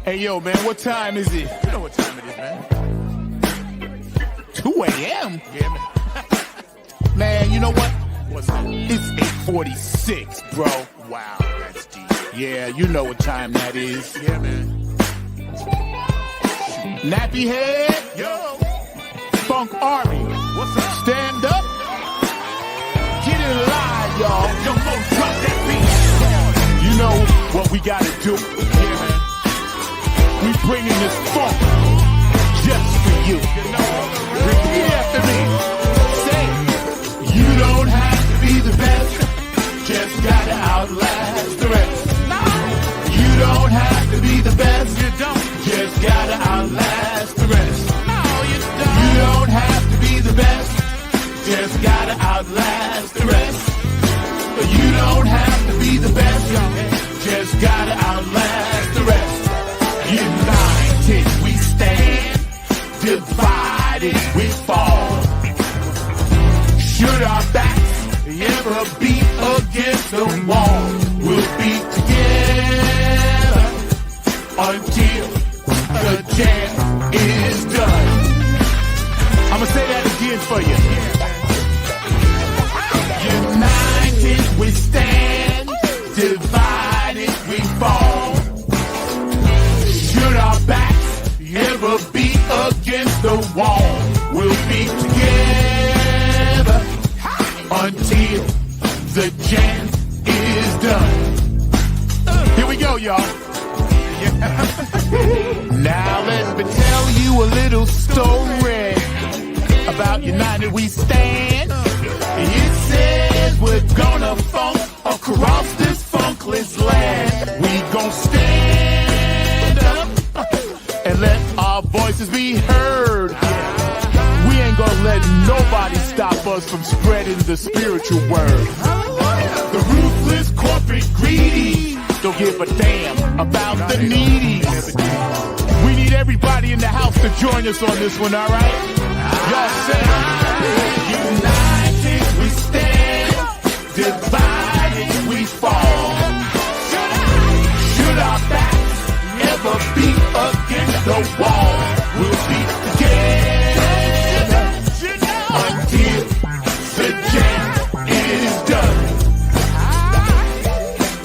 Hey, yo, man, what time is it? You know what time it is, man. 2 a.m.? Yeah, man. Man, you know what? What's that? It's 8:46, bro. Wow, that's deep. Yeah, you know what time that is. Yeah, man. Nappy head, Yo, Funk Army. what's up? Stand up. Get in line, y'all. Yo, Mo, drop that beat. You know what we gotta do. Yeah, man. We bringing this funk just for you. You know, Repeat after me. Say, you don't have to be the best, just gotta outlast the rest. You don't have to be the best, you don't. just gotta outlast the rest. No, you don't. You don't have to be the best, just gotta outlast the rest. You don't have to be the best, just gotta outlast the rest. United we stand, divided we fall. Should our backs ever be against the wall, we'll be together until the jam is done. I'ma say that again for you. United we stand, divided we fall. Should our backs ever be against the wall, we'll be together until the jam is done. Here we go, y'all. Now let me tell you a little story about United We Stand. It says we're gonna funk across this funkless land. We gon' stand up and let our voices be heard. We ain't gonna let nobody stop us from spreading the spiritual word. The ruthless corporate greedy don't give a damn about the needy. We need everybody in the house to join us on this one, alright? Y'all say, united we stand, divided we fall. Should our backs ever be against the wall, we'll be together until the jam is done.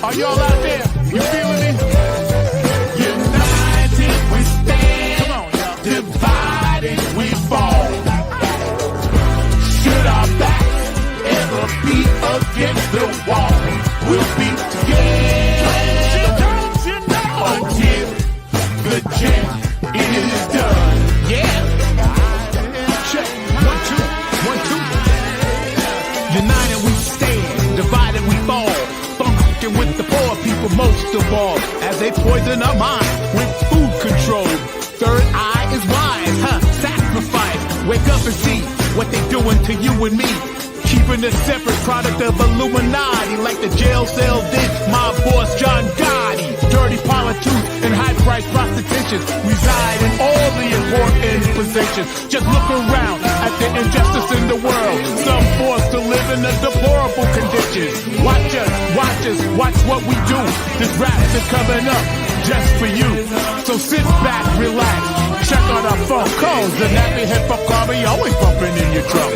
Are y'all out there? You feeling me? United we stand. Come on, y'all. Divided we fall. Should our backs ever be against the wall, we'll be together until the jam is done. Yeah. Check. 1, 2, 1, 2. United we stand. Divided we fall. With the poor people most of all, as they poison our mind with food control. Third eye is wise, sacrifice. Wake up and see what they doing to you and me. Keeping a separate product of Illuminati, like the jail cell did my boss John Gotti. Dirty politics and high-priced prostitution reside in all the important positions. Just look around at the injustice in the world. Some forced to live in a deplorable conditions. Watch what we do. This rap is coming up just for you. So sit back, relax, check out our phone calls. The nappy head for Carby always bumping in your drum.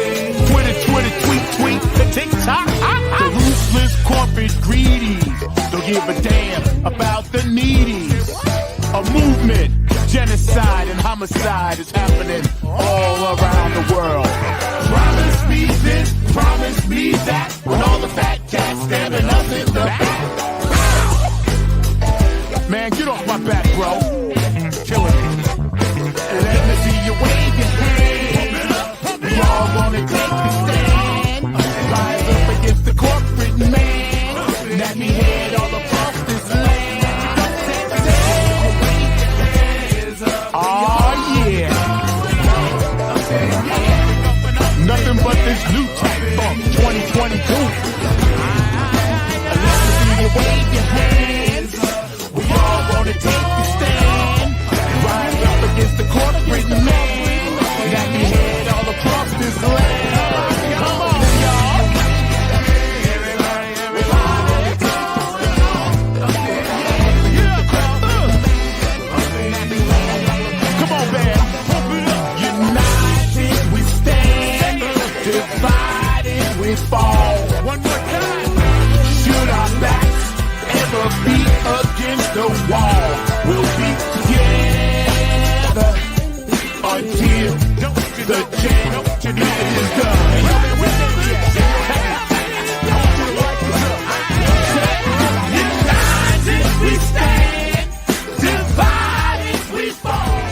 Tweet, the TikTok. The ruthless corporate greedies don't give a damn about the needies. A movement, genocide and homicide is happening all around the world. Promise me this, promise me that, when all the fat cats stabbing us in the back. Man, get off my back, bro. Killing me. Let me see you wave your hand. We all wanna take the stand. Rise up against the corporate man. Nappy head all across this land. Oh yeah. Nothing but this new type funk 2022. Let me see you wave your hands. We all wanna take the stand. Rise up against the corporate man. Nappy head all across this land. Come on, y'all. we fall. One more time. Should our backs ever be against the wall, we'll be together until the championship is done. United we stand, divided we fall.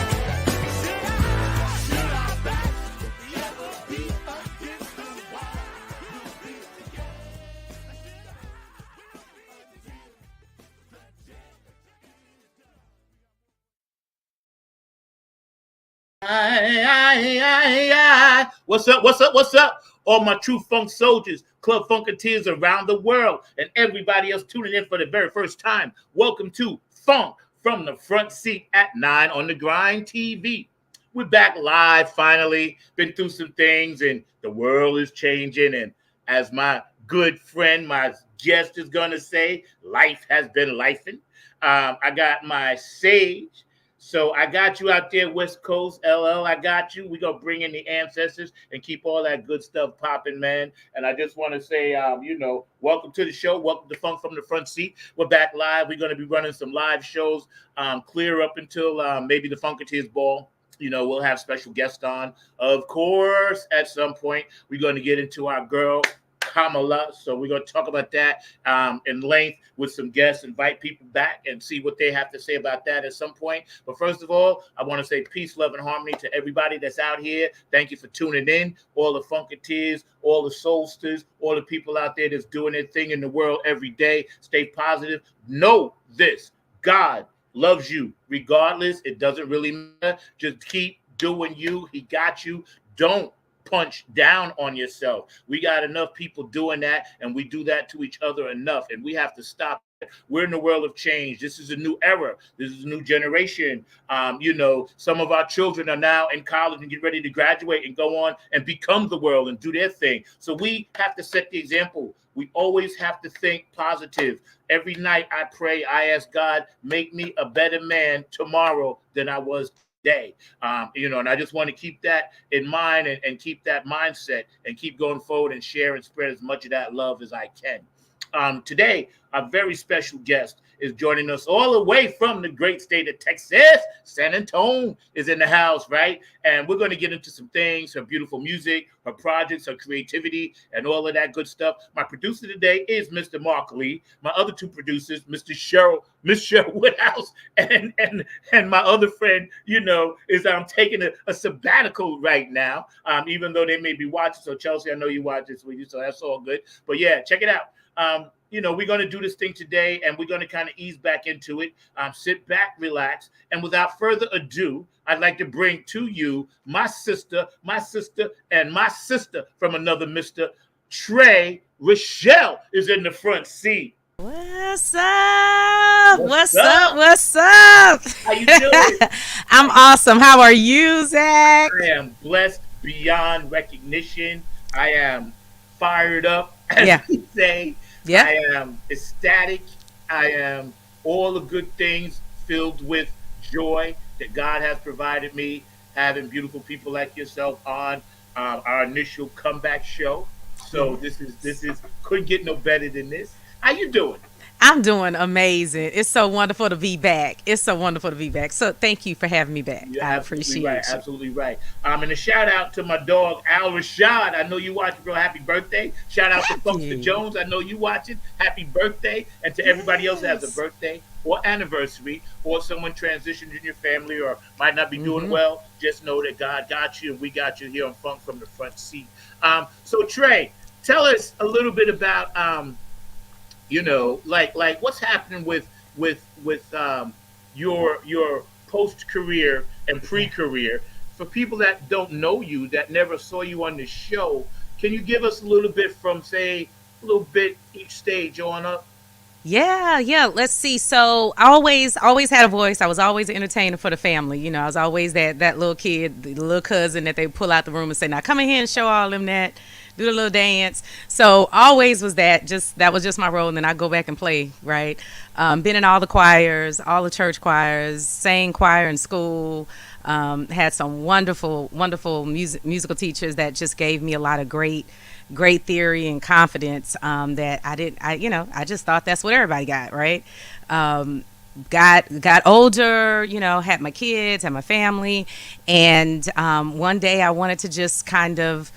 Should our backs ever be against the wall, we'll be together. What's up? What's up? What's up? All my true funk soldiers, club funketeers around the world, and everybody else tuning in for the very first time. Welcome to Funk from the Front Seat at 9 on the Grind TV. We're back live finally. Been through some things, and the world is changing. And as my good friend, my guest is gonna say, life has been lifing. I got my sage. So I got you out there, West Coast, LL. I got you. We're going to bring in the ancestors and keep all that good stuff popping, man. And I just want to say, welcome to the show. Welcome to Funk from the Front Seat. We're back live. We're going to be running some live shows clear up until maybe the Funketeers Ball. We'll have special guests on. Of course, at some point, we're going to get into our girl, Kamala. So we're going to talk about that in length with some guests, invite people back and see what they have to say about that at some point. But first of all, I want to say peace, love, and harmony to everybody that's out here. Thank you for tuning in. All the Funketeers, all the Soulsters, all the people out there that's doing their thing in the world every day. Stay positive. Know this. God loves you regardless. It doesn't really matter. Just keep doing you. He got you. Don't punch down on yourself. We got enough people doing that, and we do that to each other enough, and we have to stop it. We're in the world of change. This is a new era. This is a new generation. Some of our children are now in college and get ready to graduate and go on and become the world and do their thing. So we have to set the example. We always have to think positive. Every night I pray, I ask God, make me a better man tomorrow than I was day. And I just want to keep that in mind and keep that mindset and keep going forward and share and spread as much of that love as I can. Today, a very special guest is joining us all the way from the great state of Texas. San Antonio is in the house, right? And we're going to get into some things, her beautiful music, her projects, her creativity, and all of that good stuff. My producer today is Mr. Mark Lee. My other two producers, Miss Cheryl Woodhouse, and my other friend, is taking a sabbatical right now, even though they may be watching. So Chelsea, I know you watch this with you, so that's all good. But yeah, check it out. We're going to do this thing today, and we're going to kind of ease back into it. Sit back, relax, and without further ado, I'd like to bring to you my sister, and my sister from another Mr. Trey. Rochelle is in the front seat. What's up? What's up? What's up? How you doing? I'm awesome. How are you, Zach? I am blessed beyond recognition. I am fired up, as we say. Yeah. I am ecstatic. I am all the good things filled with joy that God has provided me, having beautiful people like yourself on our initial comeback show. So this is couldn't get no better than this. How you doing? I'm doing amazing. It's so wonderful to be back. So thank you for having me back. You're I appreciate right, you. Absolutely right. And a shout out to my dog Al Rashad. I know you watching, bro. Happy birthday! Shout out to Funkster Jones. I know you watching. Happy birthday! And to everybody else that has a birthday or anniversary, or someone transitioned in your family or might not be doing well, just know that God got you, and we got you here on Funk from the Front Seat. So Trey, tell us a little bit about like what's happening with your post career and pre career. For people that don't know you, that never saw you on the show, can you give us a little bit from, say, a little bit each stage on up? Yeah. Let's see. So I always had a voice. I was always an entertainer for the family. I was always that little kid, the little cousin that they pull out the room and say, now come in here and show all them that. Do the little dance. So always was that. That was just my role. And then I go back and play, right? Been in all the choirs, all the church choirs, sang choir in school. Had some wonderful musical teachers that just gave me a lot of great great theory and confidence that I just thought that's what everybody got, right? Um, got older, had my kids, had my family, and one day I wanted to just kind of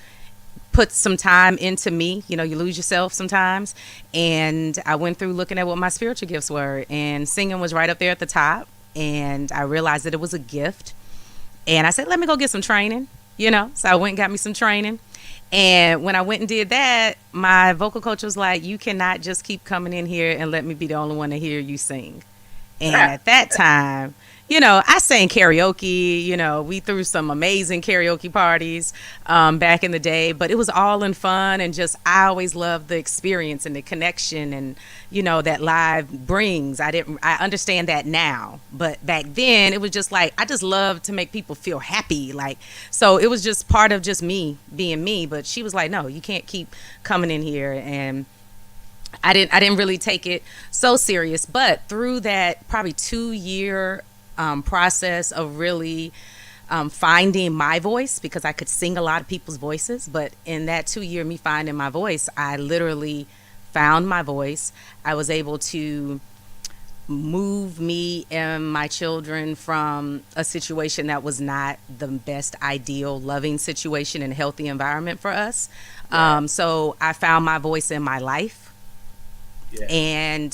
put some time into me. You lose yourself sometimes, and I went through looking at what my spiritual gifts were, and singing was right up there at the top, and I realized that it was a gift, and I said, let me go get some training. So I went and got me some training. And when I went and did that, my vocal coach was like, you cannot just keep coming in here and let me be the only one to hear you sing. And at that time, I sang karaoke. We threw some amazing karaoke parties back in the day, but it was all in fun, and just I always loved the experience and the connection and that live brings. I understand that now, but back then it was just like I just loved to make people feel happy, so it was just part of just me being me. But she was like, no, you can't keep coming in here, and I didn't really take it so serious. But through that probably 2-year process of really finding my voice, because I could sing a lot of people's voices, but in that 2 year me finding my voice, I literally found my voice. I was able to move me and my children from a situation that was not the best ideal loving situation and healthy environment for us. So I found my voice in my life. Yeah. And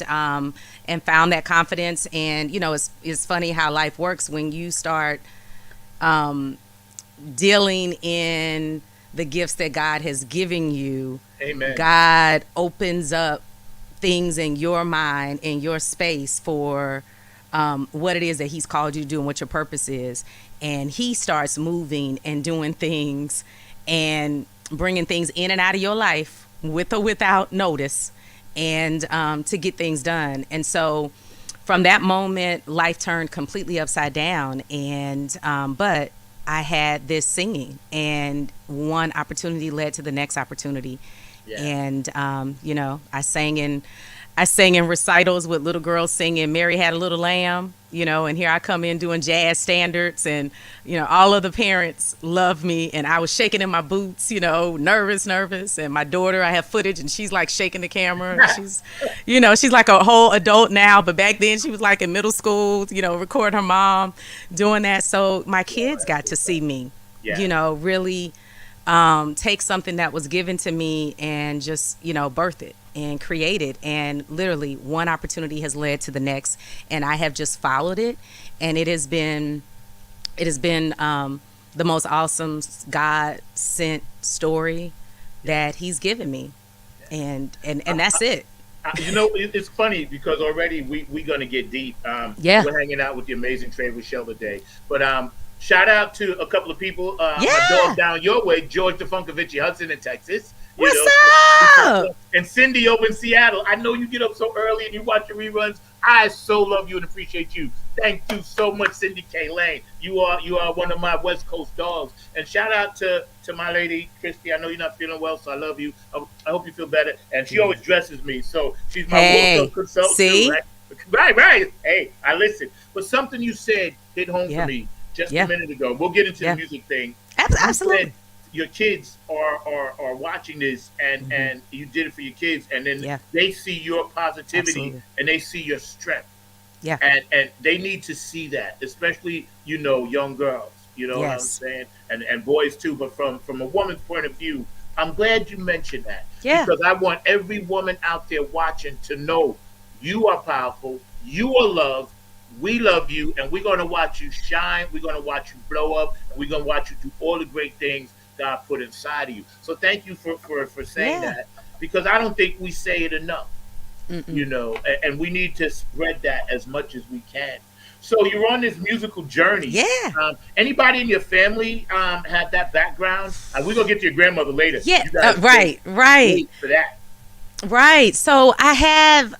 found that confidence. And it's funny how life works when you start dealing in the gifts that God has given you. Amen. God opens up things in your mind, in your space, for what it is that he's called you to do and what your purpose is. And he starts moving and doing things and bringing things in and out of your life with or without notice, and to get things done. And so from that moment, life turned completely upside down. And but I had this singing, and one opportunity led to the next opportunity. Yeah. And I sang in recitals with little girls singing Mary Had a Little Lamb, and here I come in doing jazz standards, and all of the parents love me, and I was shaking in my boots, nervous, and my daughter, I have footage, and she's like shaking the camera. She's she's like a whole adult now, but back then she was like in middle school, record her mom doing that. So my kids got to see me, really take something that was given to me and just birth it and create it. And literally one opportunity has led to the next, and I have just followed it, and it has been the most awesome God sent story that he's given me, and that's it. It's funny because already we're gonna get deep. We're hanging out with the amazing Trey Rochelle today, but shout out to a couple of people. A dog down your way, George DeFunkovici Hudson in Texas. What's up? And Cindy over in Seattle. I know you get up so early and you watch your reruns. I so love you and appreciate you. Thank you so much, Cindy K. Lane. You are one of my West Coast dogs. And shout out to my lady, Christy. I know you're not feeling well, so I love you. I hope you feel better. And she always dresses me, so she's my wardrobe consultant. See? Too, right. Hey, I listen. But something you said hit home for me just a minute ago. We'll get into the music thing. Absolutely. Your kids are watching this, and you did it for your kids, and then they see your positivity and they see your strength. Yeah. And they need to see that, especially, young girls, what I'm saying? And boys too. But from a woman's point of view, I'm glad you mentioned that. Yeah. Because I want every woman out there watching to know you are powerful, you are loved, we love you, and we're going to watch you shine. We're going to watch you blow up, and we're going to watch you do all the great things God put inside of you. So thank you for saying that, because I don't think we say it enough. And we need to spread that as much as we can. So you're on this musical journey. Yeah. Anybody in your family had that background? We're gonna get to your grandmother later. Yeah. Right. For that. Right. So I have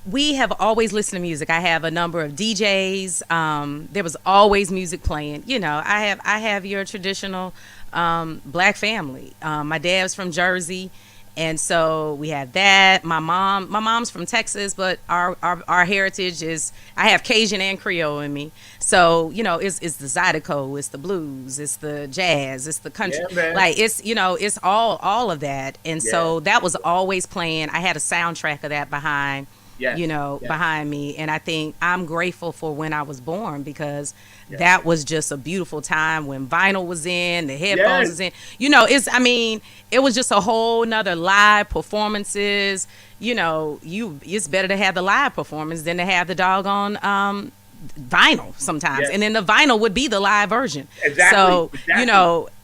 we have always listened to music. I have a number of DJs. There was always music playing. I have your traditional Black family. My dad's from Jersey, And so we had that. My mom's from Texas, but our heritage is, I have Cajun and Creole in me. So, it's the Zydeco, it's the blues, it's the jazz, it's the country. Yeah, man. Like it's all of that. And Yeah. so that was always playing. I had a soundtrack of that behind, Yes, yes. behind me. And I think I'm grateful for when I was born, because Yeah. that was just a beautiful time when vinyl was in, the headphones Yes. was in. It was just a whole nother live performances. It's better to have the live performance than to have the doggone vinyl sometimes. Yes. And then the vinyl would be the live version. Exactly, So, exactly,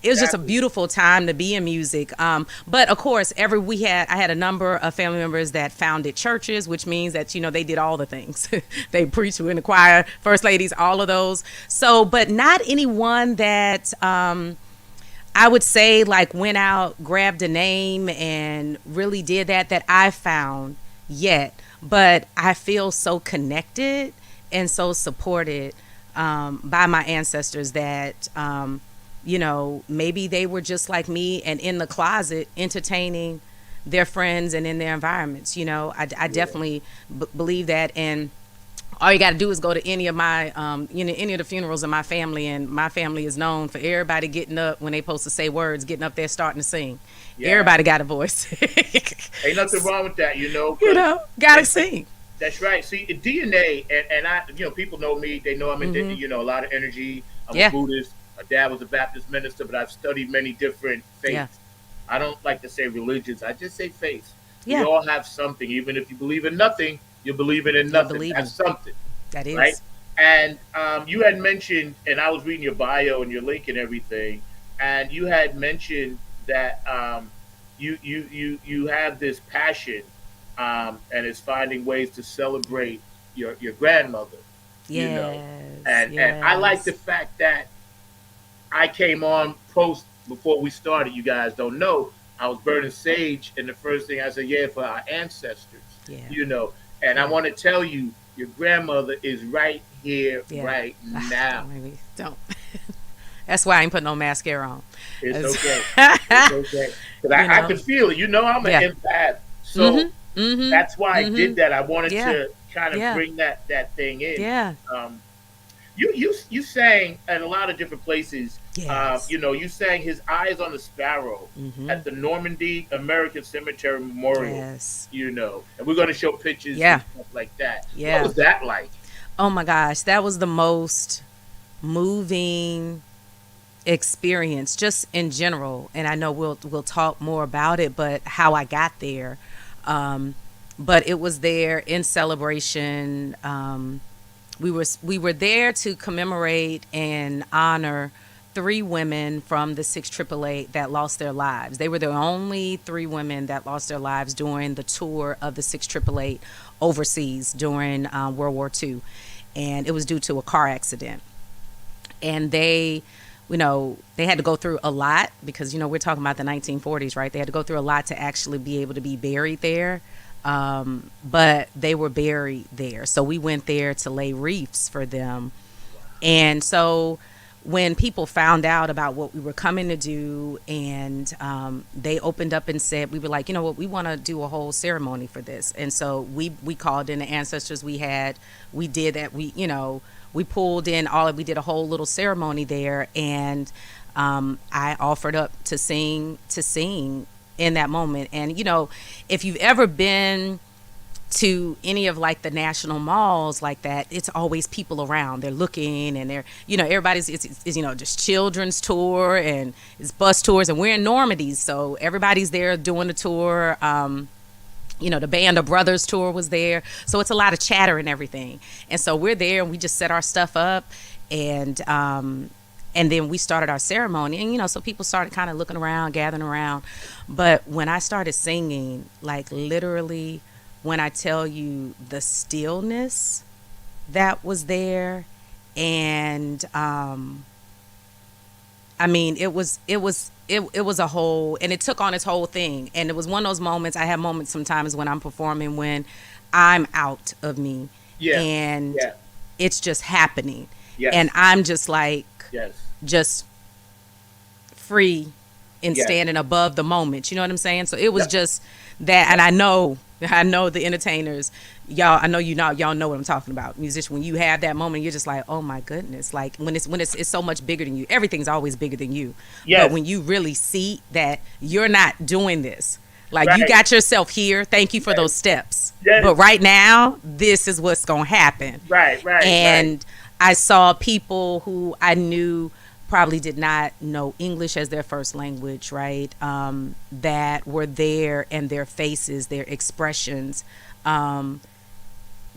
it was just a exactly. beautiful time to be in music. But of course, I had a number of family members that founded churches, which means that, they did all the things. They preached in the choir, first ladies, all of those. So, but not anyone that, I would say, like, went out, grabbed a name and really did that I found yet. But I feel so connected and so supported by my ancestors that, maybe they were just like me and in the closet entertaining their friends and in their environments. I definitely believe that. And all you got to do is go to any of my, any of the funerals of my family, and my family is known for everybody getting up when they supposed to say words, getting up there starting to sing. Yeah. Everybody got a voice. Ain't nothing wrong with that, 'cause Gotta sing. That's right. See, in DNA, and I, people know me. They know I'm in, a lot of energy. I'm Yeah. a Buddhist. My dad was a Baptist minister, but I've studied many different faiths. Yeah. I don't like to say religions. I just say faiths. Yeah. We all have something. Even if you believe in nothing, you're believing in nothing. believing. That's something, That is. right? And you had mentioned, and I was reading your bio and your link and everything, and you had mentioned that you have this passion, and it's finding ways to celebrate your grandmother. Yes. And I like the fact that I came on post before we started. You guys don't know I was burning sage, and the first thing I said, yeah, for our ancestors. Yeah. And I want to tell you, your grandmother is right here, Yeah. right now. Maybe don't. That's why I ain't put no mascara on. It's That's- okay. It's okay. Because I know. can feel it. I'm Yeah. an empath. So Mhm. that's why I did that. I wanted Yeah. to kind of Yeah. bring that thing in. Yeah. You sang at a lot of different places. Yes. You sang "His Eyes on the Sparrow" at the Normandy American Cemetery Memorial. Yes. And we're going to show pictures Yeah. and stuff like that. Yeah. What was that like? Oh my gosh, that was the most moving experience just in general. And I know we'll talk more about it, but how I got there. But it was there in celebration. We were there to commemorate and honor 3 women from the 688 that lost their lives. They were the only 3 women that lost their lives during the tour of the 688 overseas during World War II. And it was due to a car accident. And they had to go through a lot because, we're talking about the 1940s, right? They had to go through a lot to actually be able to be buried there. But they were buried there. So we went there to lay wreaths for them. And so when people found out about what we were coming to do, and they opened up and said, we were like, you know what, we want to do a whole ceremony for this. And so we called in the ancestors we had. We did that. We pulled in we did a whole little ceremony there. And I offered up to sing in that moment. And, if you've ever been to any of like the national malls like that, it's always people around. They're looking, and they're, everybody's, it's just children's tour and it's bus tours, and we're in Normandy. So everybody's there doing the tour. The Band of Brothers tour was there. So it's a lot of chatter and everything. And so we're there and we just set our stuff up, and then we started our ceremony, and so people started kind of looking around, gathering around. But when I started singing, like literally, when I tell you the stillness that was there, and it was a whole, and it took on its whole thing. And it was one of those moments. I have moments sometimes when I'm performing when I'm out of me, and it's just happening, and I'm just like, yes, just free and Yes. standing above the moment. You know what I'm saying? So it was Yep. just that, and I know the entertainers, y'all. I know y'all know what I'm talking about. Musician, when you have that moment, you're just like, oh my goodness. Like when it's so much bigger than you. Everything's always bigger than you. Yes. But when you really see that you're not doing this, like you Right. got yourself here. Thank you for those steps. Yes. But right now, this is what's gonna happen. Right. And I saw people who I knew probably did not know English as their first language, right? That were there, and their faces, their expressions, God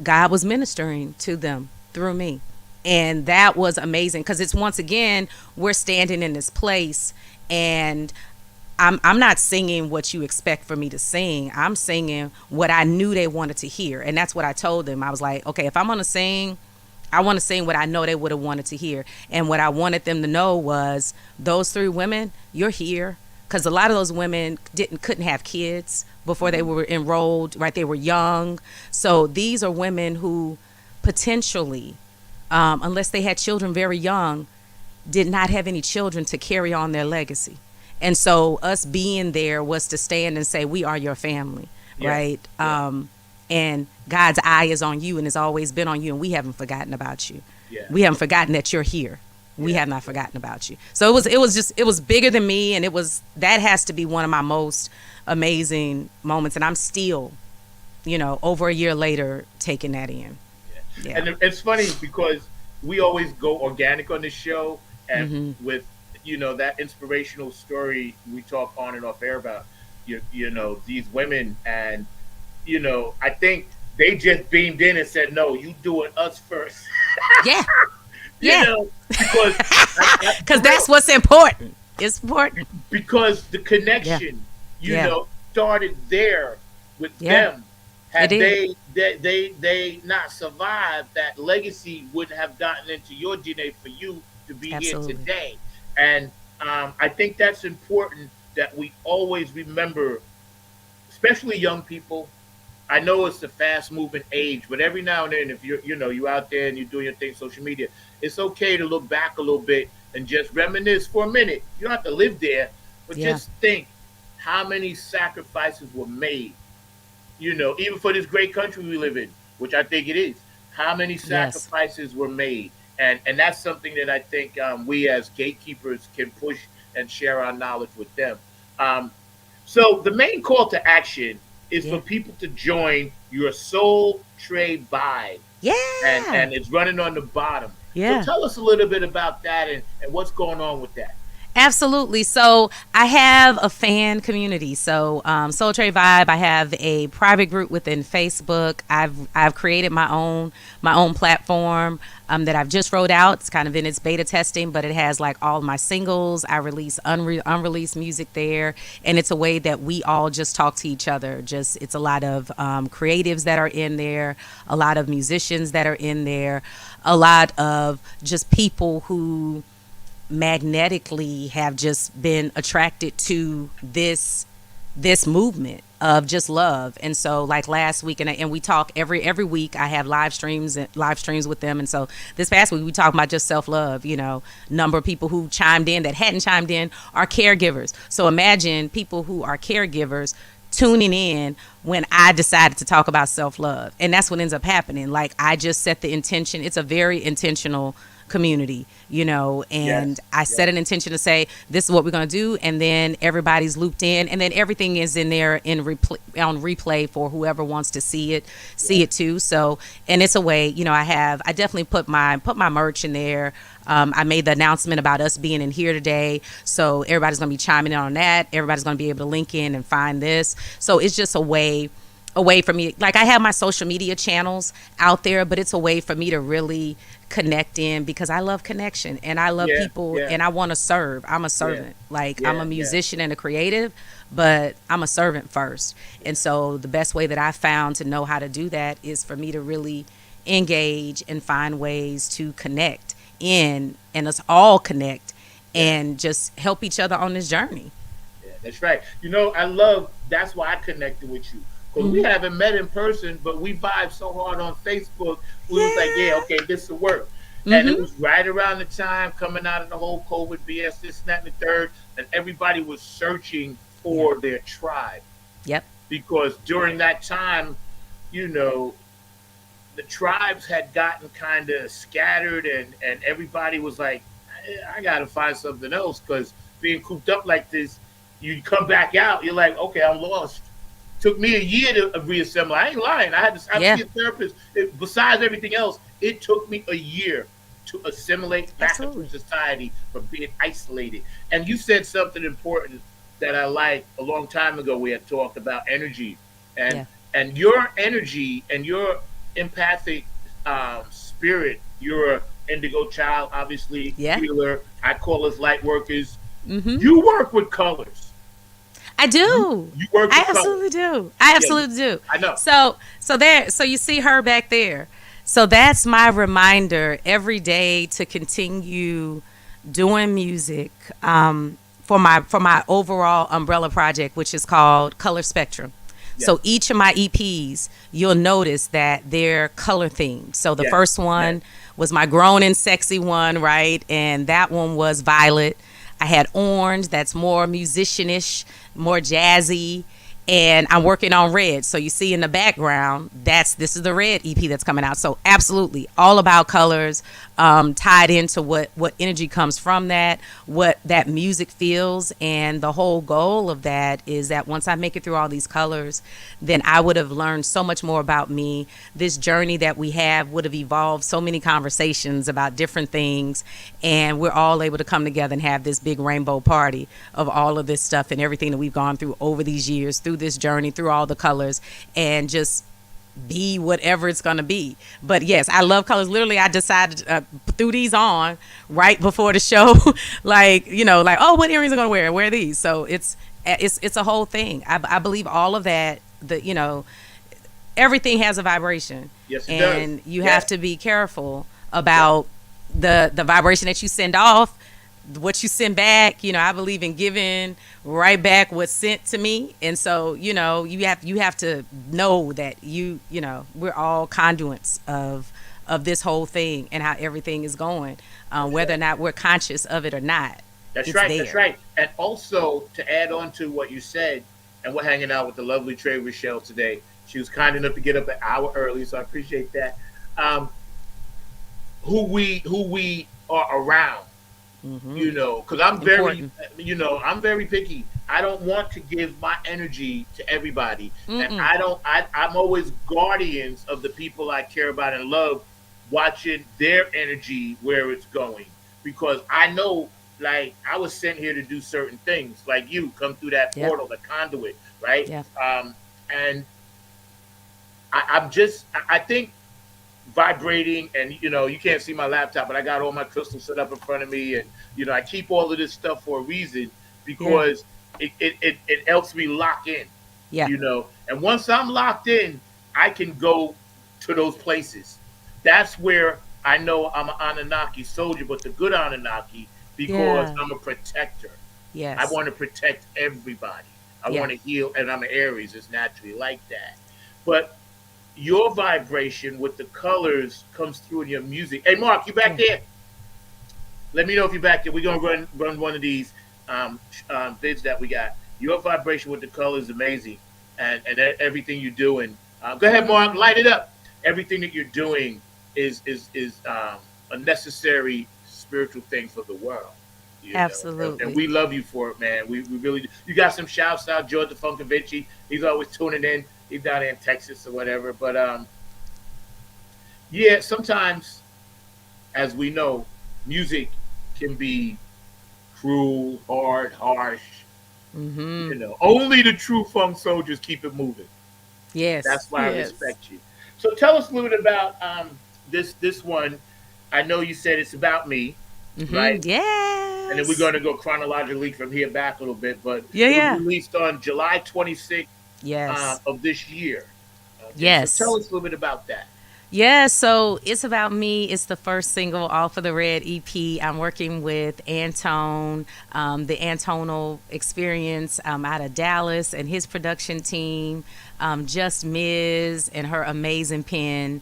was ministering to them through me. And that was amazing, because it's, once again, we're standing in this place, and I'm not singing what you expect for me to sing. I'm singing what I knew they wanted to hear. And that's what I told them. I was like, okay, if I'm going to sing, I want to sing what I know they would have wanted to hear. And what I wanted them to know was, those three women, you're here. Because a lot of those women couldn't have kids before they were enrolled, right? They were young. So these are women who potentially, unless they had children very young, did not have any children to carry on their legacy. And so us being there was to stand and say, we are your family, Yeah. right? And God's eye is on you and has always been on you, and we haven't forgotten about you. Yeah. We haven't forgotten that you're here. We have not forgotten about you. So it was bigger than me, and that has to be one of my most amazing moments. And I'm still, over a year later, taking that in. Yeah. And it's funny because we always go organic on this show, and with that inspirational story we talk on and off air about these women, and I think they just beamed in and said, no, you doing us first. Yeah. You Yeah. know, because Because that's what's important. It's important. because the connection Yeah. started there with Yeah. them. Had It they not survived, that legacy wouldn't have gotten into your DNA for you to be Absolutely. here today. And I think that's important, that we always remember, especially young people. I know it's a fast moving age, but every now and then, if you're out there and you're doing your thing, social media, it's okay to look back a little bit and just reminisce for a minute. You don't have to live there, but Yeah. just think how many sacrifices were made. Even for this great country we live in, which I think it is, how many sacrifices were made, and that's something that I think we as gatekeepers can push and share our knowledge with them. So the main call to action is for people to join your Soul Trade Vibe, Yeah. and it's running on the bottom. Yeah. So tell us a little bit about that, and what's going on with that. Absolutely. So I have a fan community. Soul Trade Vibe. I have a private group within Facebook. I've created my own platform that I've just rolled out. It's kind of in its beta testing, but it has like all my singles. I release unreleased music there, and it's a way that we all just talk to each other. It's a lot of creatives that are in there, a lot of musicians that are in there, a lot of just people who magnetically have just been attracted to this movement of just love. And so like last week, and we talk every week, I have live streams with them. And so this past week we talked about just self-love. Number of people who chimed in that hadn't chimed in are caregivers. So imagine people who are caregivers tuning in when I decided to talk about self-love. And that's what ends up happening. Like, I just set the intention. It's a very intentional community, and I set an intention to say, this is what we're going to do. And then everybody's looped in, and then everything is in there on replay for whoever wants to see it too. So, and it's a way, I definitely put my merch in there. I made the announcement about us being in here today. So everybody's going to be chiming in on that. Everybody's going to be able to link in and find this. So it's just a way for me. Like, I have my social media channels out there, but it's a way for me to really connect in, because I love connection and I love people and I want to serve. I'm a servant. I'm a musician and a creative, but I'm a servant first. And so the best way that I found to know how to do that is for me to really engage and find ways to connect in, and us all connect and just help each other on this journey. Yeah, that's right. That's why I connected with you. Because we haven't met in person, but we vibe so hard on Facebook. We was like, okay, this will work. And it was right around the time coming out of the whole COVID BS, this, and that, and the third, and everybody was searching Yeah. for their tribe Yep. because during that time, you know, the tribes had gotten kind of scattered, and everybody was like, I gotta find something else because being cooped up like this, you come back out, you're like, okay, I'm lost. Took me a year to reassemble. I ain't lying. I had to Yeah. see a therapist. Besides everything else, it took me a year to assimilate back into Absolutely. society from being isolated. And you said something important that I like a long time ago. We had talked about energy, and Yeah. and your energy and your empathic spirit. You're a indigo child, obviously Yeah. healer. I call us light workers. Mm-hmm. You work with colors. I do. You work I with colors. absolutely do. I Yeah, absolutely do. I know. So you see her back there. So that's my reminder every day to continue doing music for my overall umbrella project, which is called Color Spectrum. Yes. So each of my EPs, you'll notice that they're color themed. So the Yes. first one Yes. was my grown and sexy one, right? And that one was violet. I had orange, that's more musicianish, more jazzy. And I'm working on red. So you see in the background, this is the red EP that's coming out. So absolutely, all about colors, tied into what energy comes from that, what that music feels, and the whole goal of that is that once I make it through all these colors, then I would have learned so much more about me. This journey that we have would have evolved so many conversations about different things, and we're all able to come together and have this big rainbow party of all of this stuff and everything that we've gone through over these years, through this journey, through all the colors, and just be whatever it's going to be. But yes, I love colors. Literally, I decided threw these on right before the show, like, like, oh, what earrings am I going to wear? Wear these. So it's a whole thing. I believe all of that. Everything has a vibration, Yes, it does. and you Yes. have to be careful about the vibration that you send off, what you send back. I believe in giving right back what's sent to me, and so you have to know that we're all conduits of this whole thing and how everything is going, whether or not we're conscious of it or not. That's It's right. there. That's right. And also to add on to what you said, and we're hanging out with the lovely Trey Rochelle today. She was kind enough to get up an hour early, so I appreciate that. Who we are around, because I'm very, Important. I'm very picky. I don't want to give my energy to everybody, and Mm-mm. I'm always guardians of the people I care about and love, watching their energy where it's going, because I know, like, I was sent here to do certain things, like you come through that Yep. portal, the conduit, right? Yeah. And I think vibrating, and you can't see my laptop, but I got all my crystals set up in front of me, and I keep all of this stuff for a reason, because it helps me lock in, Yeah. and once I'm locked in, I can go to those places. That's where I know I'm an Anunnaki soldier, but the good Anunnaki, because Yeah. I'm a protector. Yes. I want to protect everybody. I Yeah. want to heal, and I'm an Aries. It's naturally like that. But your vibration with the colors comes through in your music. Hey, Mark, you back there? Let me know if you're back there. We're gonna run one of these bids that we got. Your vibration with the colors is amazing, and everything you're doing. Go ahead, Mark. Light it up. Everything that you're doing is a necessary spiritual thing for the world. Absolutely. And we love you for it, man. We really do. You got some shouts out, George Funkovici. He's always tuning in. He's down there in Texas or whatever. But yeah, sometimes, as we know, music can be cruel, hard, harsh. Only the true funk soldiers keep it moving. Yes. That's why I Yes. respect you. So tell us a little bit about this one. I know you said it's about me, right? Yes. And then we're going to go chronologically from here back a little bit, but Yeah, it yeah. was released on July 26th Yes. of this year. Okay, Yes. So tell us a little bit about that. Yeah, so It's About Me. It's the first single off of the Red EP. I'm working with Antone, the Antonal Experience out of Dallas, and his production team, Just Miz and her amazing pen.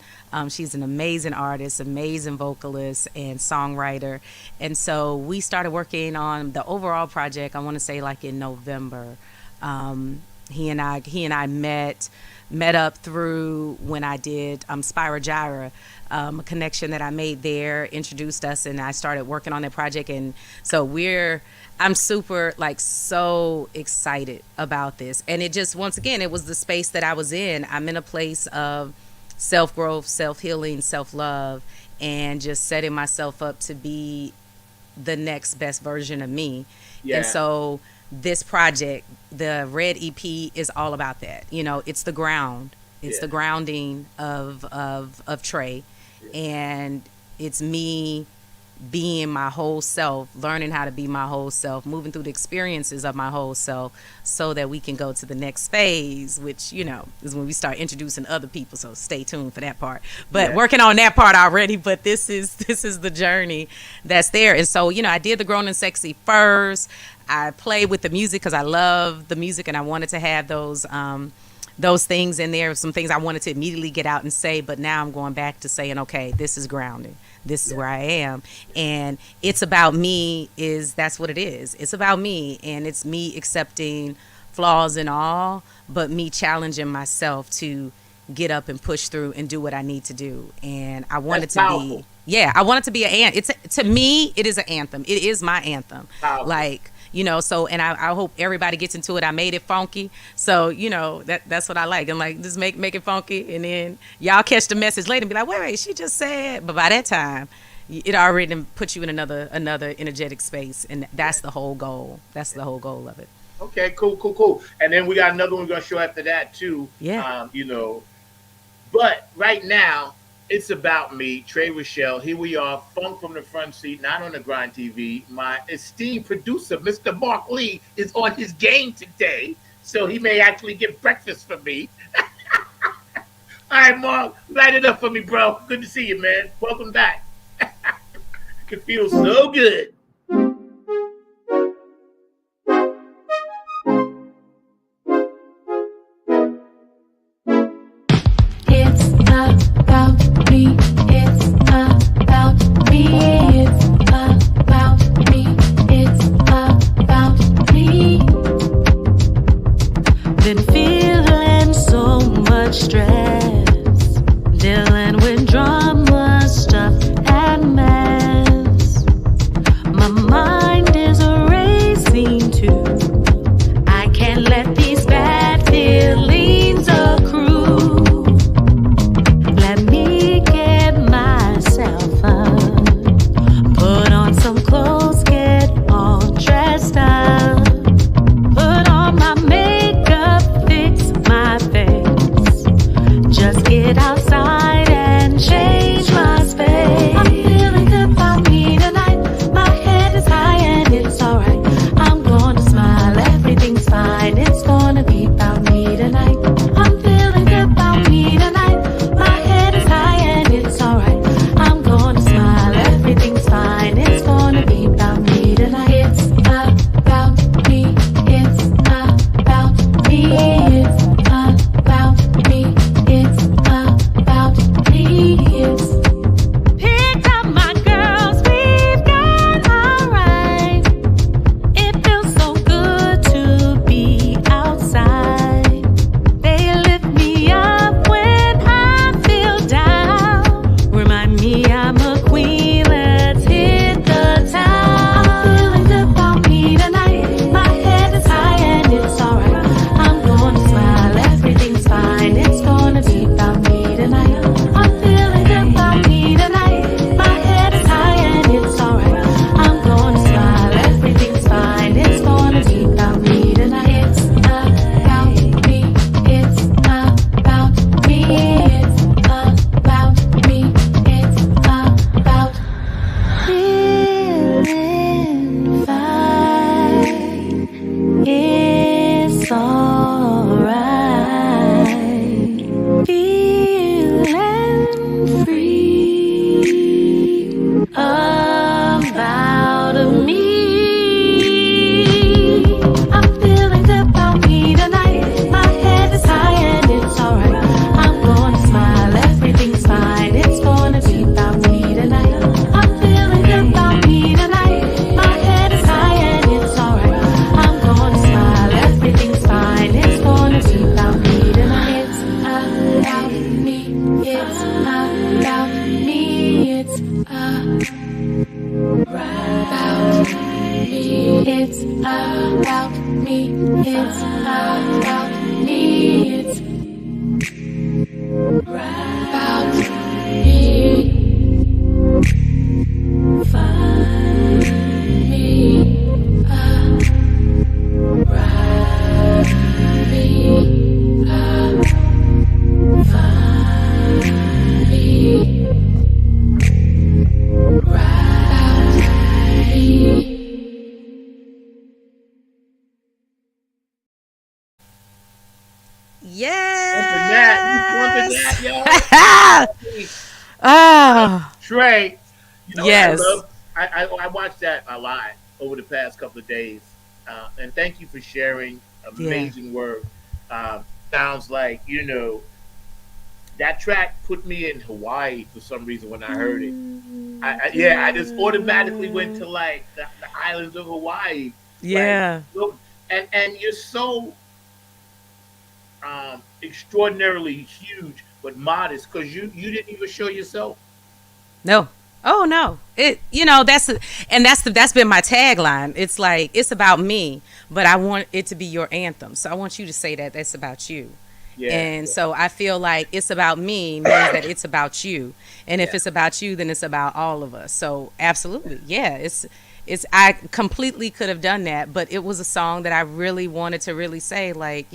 She's an amazing artist, amazing vocalist, and songwriter. And so we started working on the overall project, I want to say like in November. He and I met up through when I did Spira Gyra, a connection that I made there, introduced us, and I started working on that project. And so I'm super like so excited about this. And it just, once again, it was the space that I was in. I'm in a place of self-growth, self-healing, self-love, and just setting myself up to be the next best version of me. Yeah. And so this project, the Red EP, is all about that. It's the ground. It's the grounding of Trey. And it's me being my whole self, learning how to be my whole self, moving through the experiences of my whole self so that we can go to the next phase, which, is when we start introducing other people. So stay tuned for that part. But working on that part already, but this is the journey that's there. And so, I did the Grown and Sexy first. I played with the music because I love the music and I wanted to have those things in there, some things I wanted to immediately get out and say, but now I'm going back to saying, okay, this is grounding. This is where I am. And It's About Me that's what it is. It's about me, and it's me accepting flaws and all, but me challenging myself to get up and push through and do what I need to do. And I want That's it to powerful. I want it to be to me, it is an anthem. It is my anthem. Powerful. Like, so, and I hope everybody gets into it. I made it funky. So, that's what I like. And like, just make it funky. And then y'all catch the message later and be like, wait, she just said, but by that time, it already puts you in another energetic space. And that's the whole goal. That's the whole goal of it. Okay, cool. And then we got another one we're going to show after that too. Yeah. But right now, It's About Me, Trey Rochelle. Here we are, Funk from the Front Seat, not on the Grind TV. My esteemed producer, Mr. Mark Lee, is on his game today, so he may actually get breakfast for me. All right, Mark, light it up for me, bro. Good to see you, man. Welcome back. It feels so good. Bumping that. You Yes. bumping that, yo? Oh, Trey, you know what I yes. love? I watched that a lot over the past couple of days. And thank you for sharing. Yeah. Amazing work. Sounds like, that track put me in Hawaii for some reason when I heard it. I just automatically went to like the islands of Hawaii. Like, Yeah. and you're so extraordinarily huge but modest because you didn't even show yourself. No. Oh no. That's been my tagline. It's like it's about me, but I want it to be your anthem. So I want you to say that that's about you. Yeah, And yeah, so I feel like it's about me means that it's about you. And if yeah, it's about you, then it's about all of us. So absolutely. Yeah, it's I completely could have done that, but it was a song that I really wanted to really say like,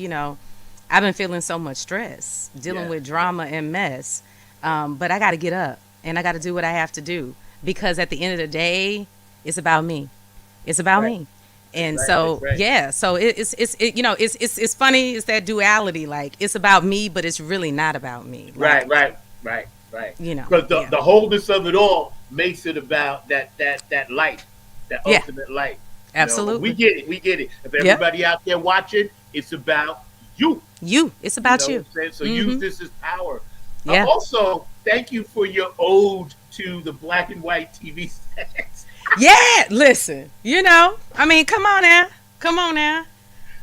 I've been feeling so much stress, dealing yeah, with drama and mess. But I got to get up and I got to do what I have to do because at the end of the day, it's about me. It's about right, me. And that's so right, yeah, so it's funny. It's that duality. Like it's about me, but it's really not about me. Like right. you know, Because the yeah, the wholeness of it all makes it about that light, that yeah, ultimate light. We absolutely. get it, we get it. If Yep, everybody out there watching, it's about you. you. It's You about know what you. I'm saying? So use Mm-hmm. this as power. Yeah. Also, thank you for your ode to the black and white TV sets. Yeah, listen, I mean, come on now. Come on now.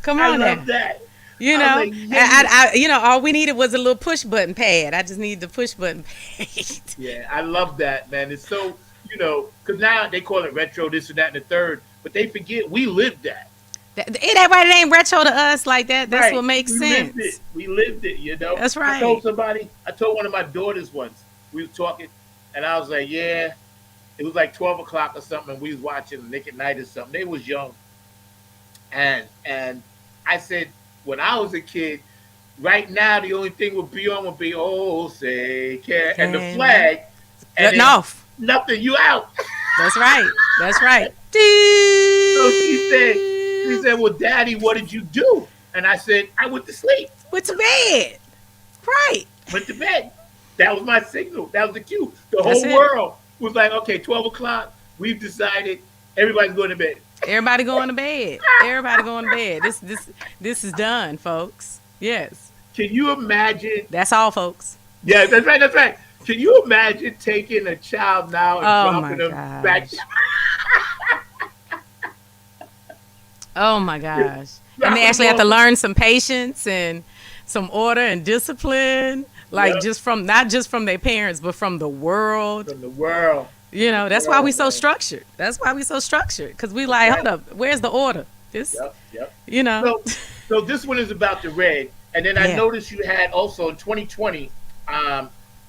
Come I on love now. that. You I was know, like, yeah, all we needed was a little push button pad. I just needed the push button pad. yeah, I love that, man. It's so, because now they call it retro, this and that, and the third, but they forget we lived that. It ain't retro to us like that. That's Right. what makes We lived it. sense. We lived it. That's I right. told one of my daughters once, we was talking, and I was like, yeah, it was like 12 o'clock or something, and we was watching Nick at Night or something. They was young. And I said, when I was a kid, right now the only thing would be, oh, say, care, and the Can flag, and Cutting then off. nothing, you out. That's right. That's right. So she said, well, Daddy, what did you do? And I said, I went to sleep. Went to bed. Right. Went to bed. That was my signal. That was the cue. The That's whole it. world was like, okay, 12 o'clock. We've decided everybody's going to bed. Everybody going to bed. Everybody going to bed. This is done, folks. Yes. Can you imagine? That's all, folks. Yeah, that's right. That's right. Can you imagine taking a child now and Oh my dropping them back? gosh. Oh my gosh. And they Dropping actually them have to off. learn some patience and some order and discipline. Like Yep. just from not just from their parents, but from the world. From the world. That's why we World, so man. structured. That's why we so structured. Because we That's like, right. hold up, where's the order? This, Yep. Yep. you know. So, so this one is about the red, and then I Yeah. noticed you had also in 2020,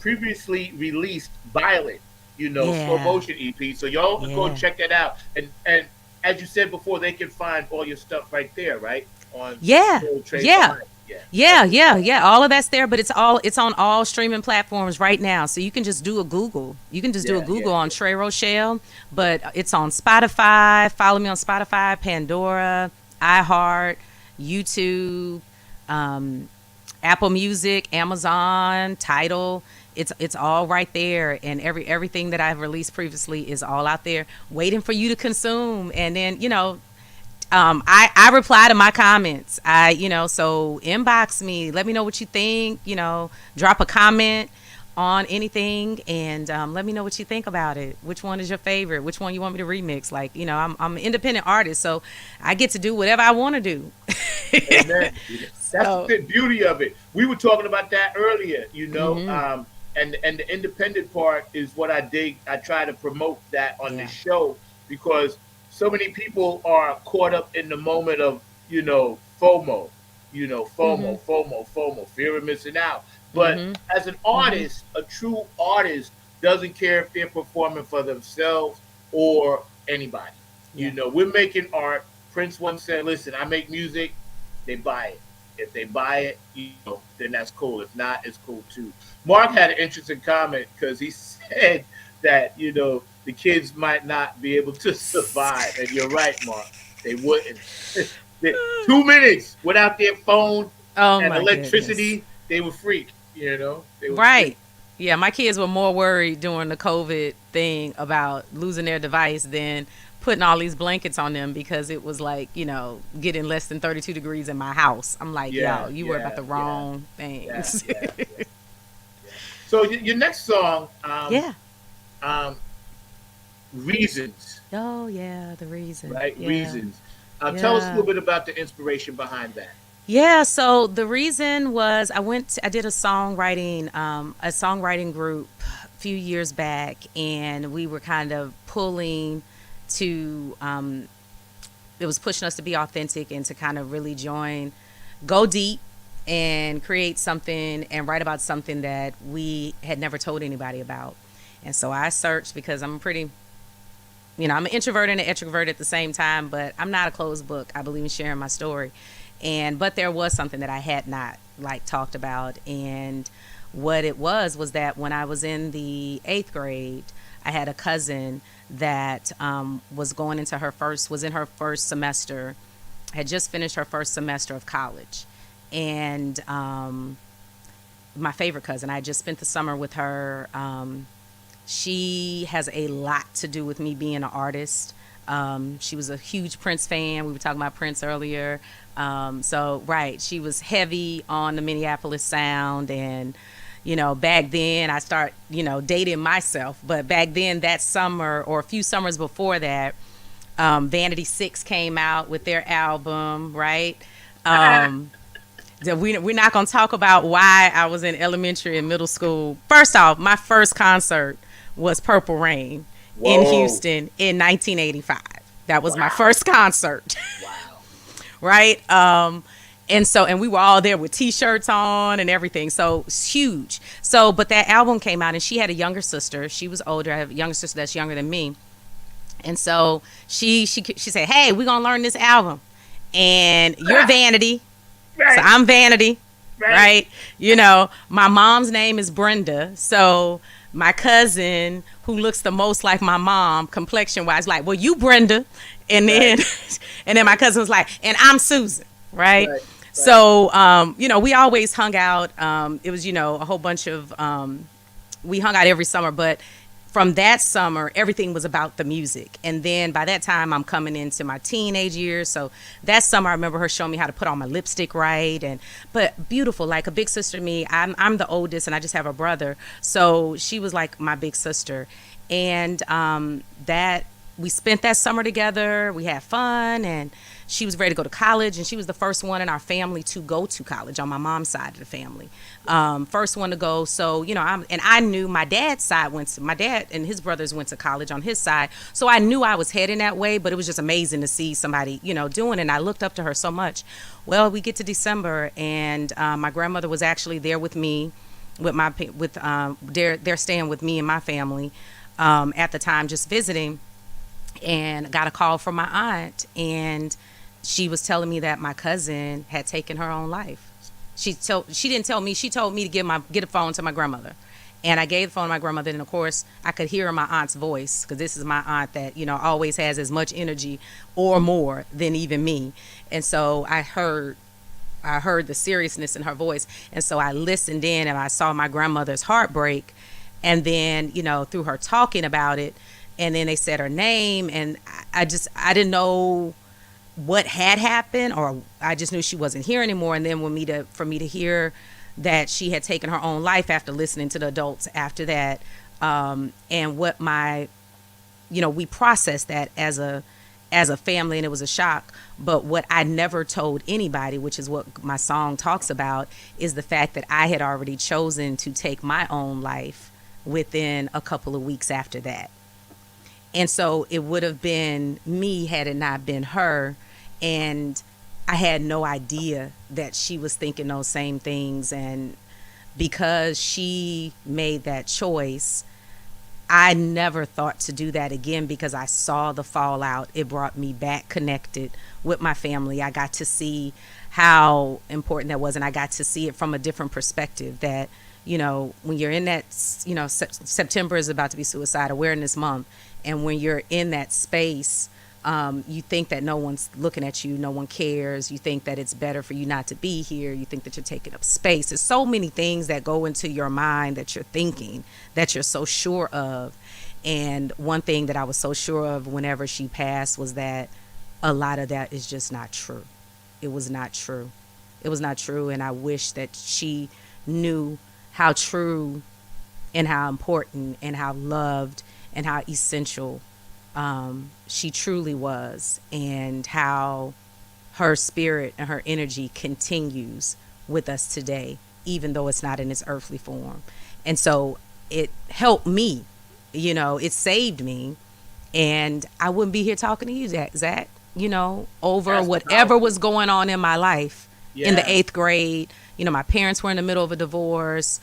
previously released Violet, slow Yeah. motion EP. So y'all can go Yeah. check that out. And as you said before, they can find all your stuff right there, right on Yeah. Soul Train Yeah. Behind. Yeah. Yeah. All of that's there, but it's on all streaming platforms right now. So you can just do a Google. You can just do a Yeah, Google yeah, on Trey Rochelle, but it's on Spotify. Follow me on Spotify, Pandora, iHeart, YouTube, Apple Music, Amazon, Tidal. It's all right there, and everything that I've released previously is all out there, waiting for you to consume. And then I reply to my comments. So inbox me. Let me know what you think. Drop a comment on anything, and let me know what you think about it. Which one is your favorite? Which one you want me to remix? Like, I'm an independent artist, so I get to do whatever I want to do. Amen. That's So, the beauty of it. We were talking about that earlier, mhm. and the independent part is what I dig. I try to promote that on Yeah. this show because so many people are caught up in the moment of, FOMO, Mhm. FOMO, fear of missing out. But Mhm. as an Mhm. artist, a true artist doesn't care if they're performing for themselves or anybody. Yeah. We're making art. Prince once said, listen, I make music, they buy it. If they buy it, then that's cool. If not, it's cool too. Mark had an interesting comment because he said that, the kids might not be able to survive. And you're right, Mark. They wouldn't. 2 minutes without their phone, Oh and my goodness. electricity, they were free. They were free. Right. Yeah, my kids were more worried during the COVID thing about losing their device than putting all these blankets on them because it was like, getting less than 32 degrees in my house. I'm like, Yeah, yo, you worry about yeah, the yeah, wrong yeah, things. yeah, yeah. So your next song, Yeah. um, Reasons, Oh, yeah, the reason. right? Yeah. Reasons. Tell us a Yeah. little bit about the inspiration behind that. Yeah, so the reason was I did a songwriting group a few years back, and we were kind of pulling to it was pushing us to be authentic and to kind of really go deep and create something and write about something that we had never told anybody about. And so I searched because I'm an introvert and an extrovert at the same time, but I'm not a closed book. I believe in sharing my story. But there was something that I had not like talked about. And what it was that when I was in the 8th grade, I had a cousin that was in her first semester, had just finished her first semester of college. And my favorite cousin, I had just spent the summer with her. She has a lot to do with me being an artist. She was a huge Prince fan. We were talking about Prince earlier. So, right, she was heavy on the Minneapolis sound. And, back then I start, dating myself. But back then, that summer or a few summers before that, Vanity Six came out with their album, right? Um, we're not going to talk about why I was in elementary and middle school. First off, my first concert was Purple Rain in Whoa! Houston in 1985. That was my Wow! first concert, Wow! right? And we were all there with T-shirts on and everything. So it's huge. So, but that album came out, and she had a younger sister. She was older. I have a younger sister that's younger than me. And so she said, "Hey, we're gonna learn this album, and you're Vanity, so Right, I'm Vanity, right. right? My mom's name is Brenda, so my cousin who looks the most like my mom complexion wise, like, well, you Brenda, and then Right, and then my cousin was like, and I'm Susan, right? right, right. So we always hung out. It was a whole bunch of we hung out every summer, but from that summer, everything was about the music. And then by that time, I'm coming into my teenage years. So that summer, I remember her showing me how to put on my lipstick right. But beautiful, like a big sister to me. I'm the oldest, and I just have a brother. So she was like my big sister. And that we spent that summer together. We had fun, and she was ready to go to college, and she was the first one in our family to go to college on my mom's side of the family. First one to go. So I knew my dad's side my dad and his brothers went to college on his side, so I knew I was heading that way. But it was just amazing to see somebody doing it, and I looked up to her so much. Well, we get to December, and my grandmother was actually there with me, they're staying with me and my family at the time, just visiting, and got a call from my aunt, and she was telling me that my cousin had taken her own life. She didn't tell me. She told me to get a phone to my grandmother, and I gave the phone to my grandmother. And of course, I could hear my aunt's voice, because this is my aunt that always has as much energy or more than even me. And so I heard the seriousness in her voice, and so I listened in, and I saw my grandmother's heartbreak, and then through her talking about it, and then they said her name, and I didn't know what had happened, or I just knew she wasn't here anymore. And then for me to hear that she had taken her own life after listening to the adults after that, and what we processed that as a family, and it was a shock. But what I never told anybody, which is what my song talks about, is the fact that I had already chosen to take my own life within a couple of weeks after that. And so it would have been me had it not been her. And I had no idea that she was thinking those same things. And because she made that choice, I never thought to do that again, because I saw the fallout. It brought me back connected with my family. I got to see how important that was, and I got to see it from a different perspective, that when you're in that, September is about to be Suicide Awareness Month, and when you're in that space, You think that no one's looking at you, no one cares. You think that it's better for you not to be here. You think that you're taking up space. There's so many things that go into your mind that you're thinking, that you're so sure of. And one thing that I was so sure of whenever she passed was that a lot of that is just not true. It was not true. It was not true. And I wish that she knew how true and how important and how loved and how essential she truly was, and how her spirit and her energy continues with us today, even though it's not in its earthly form. And so it helped me, it saved me, and I wouldn't be here talking to you, Zach, over That's whatever powerful. was going on in my life in the Yeah. 8th grade. My parents were in the middle of a divorce.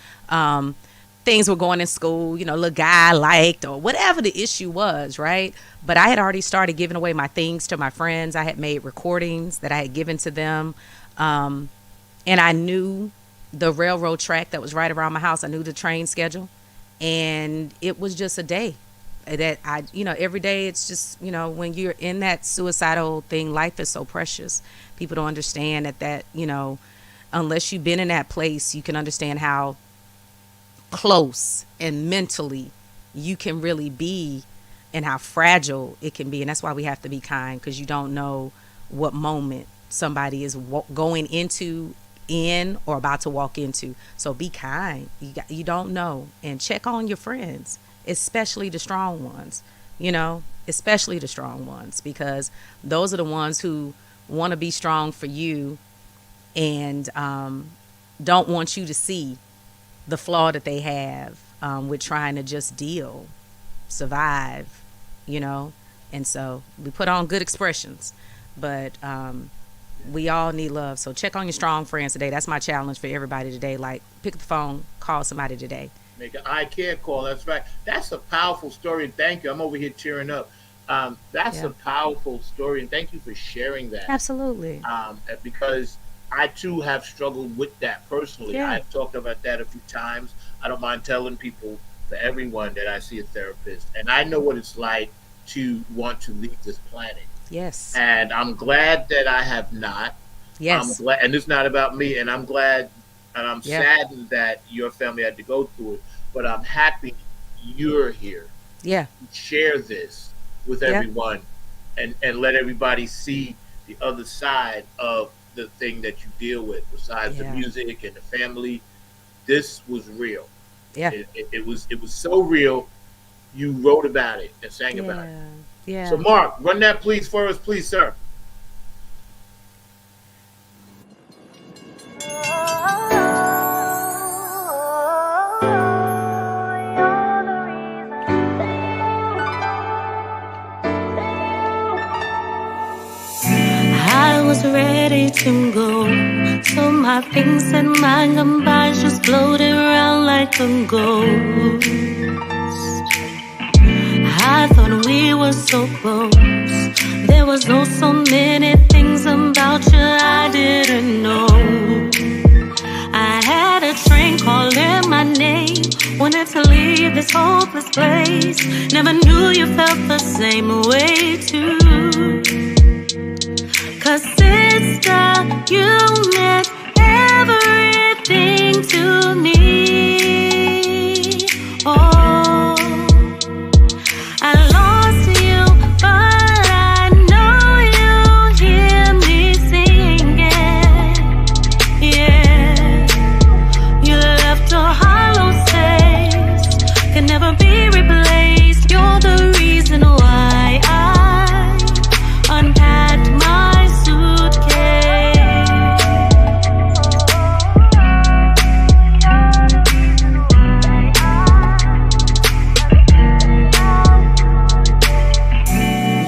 Things were going in school, little guy I liked or whatever the issue was, right? But I had already started giving away my things to my friends. I had made recordings that I had given to them. And I knew the railroad track that was right around my house. I knew the train schedule. And it was just a day that every day it's just, when you're in that suicidal thing, life is so precious. People don't understand that, unless you've been in that place, you can understand how close and mentally you can really be and how fragile it can be. And that's why we have to be kind, because you don't know what moment somebody is going into, in, or about to walk into. So be kind. You don't know. And check on your friends, especially the strong ones, especially the strong ones, because those are the ones who want to be strong for you and don't want you to see the flaw that they have with trying to just survive, and so we put on good expressions, but we all need love. So check on your strong friends today. That's my challenge for everybody today. Like, pick up the phone, call somebody today. Make an I care call. That's right. That's a powerful story, and thank you. I'm over here cheering up. That's Yeah. a powerful story, and thank you for sharing that. Absolutely. Because I too have struggled with that personally. Yeah. I've talked about that a few times. I don't mind telling people, for everyone, that I see a therapist, and I know what it's like to want to leave this planet. Yes. And I'm glad that I have not. Yes. I'm glad, and it's not about me. And I'm glad, and I'm Yeah. saddened that your family had to go through it. But I'm happy you're here. Yeah. Share this with Yeah. everyone, and let everybody see the other side of the thing that you deal with, besides the Yeah. music and the family. This was real. Yeah. It was so real. You wrote about it and sang about it. Yeah. So Mark, run that please for us, please, sir. I was ready to go, so my things and my goodbyes just floated around like a ghost. I thought we were so close. There was so many things about you I didn't know. I had a train calling my name, wanted to leave this hopeless place. Never knew you felt the same way too. 'Cause sister, you meant everything to me. Oh, I lost you, but I know you hear me singing. Yeah, you left a hollow space, can never be replaced. You're the reason why I unpacked my suitcase.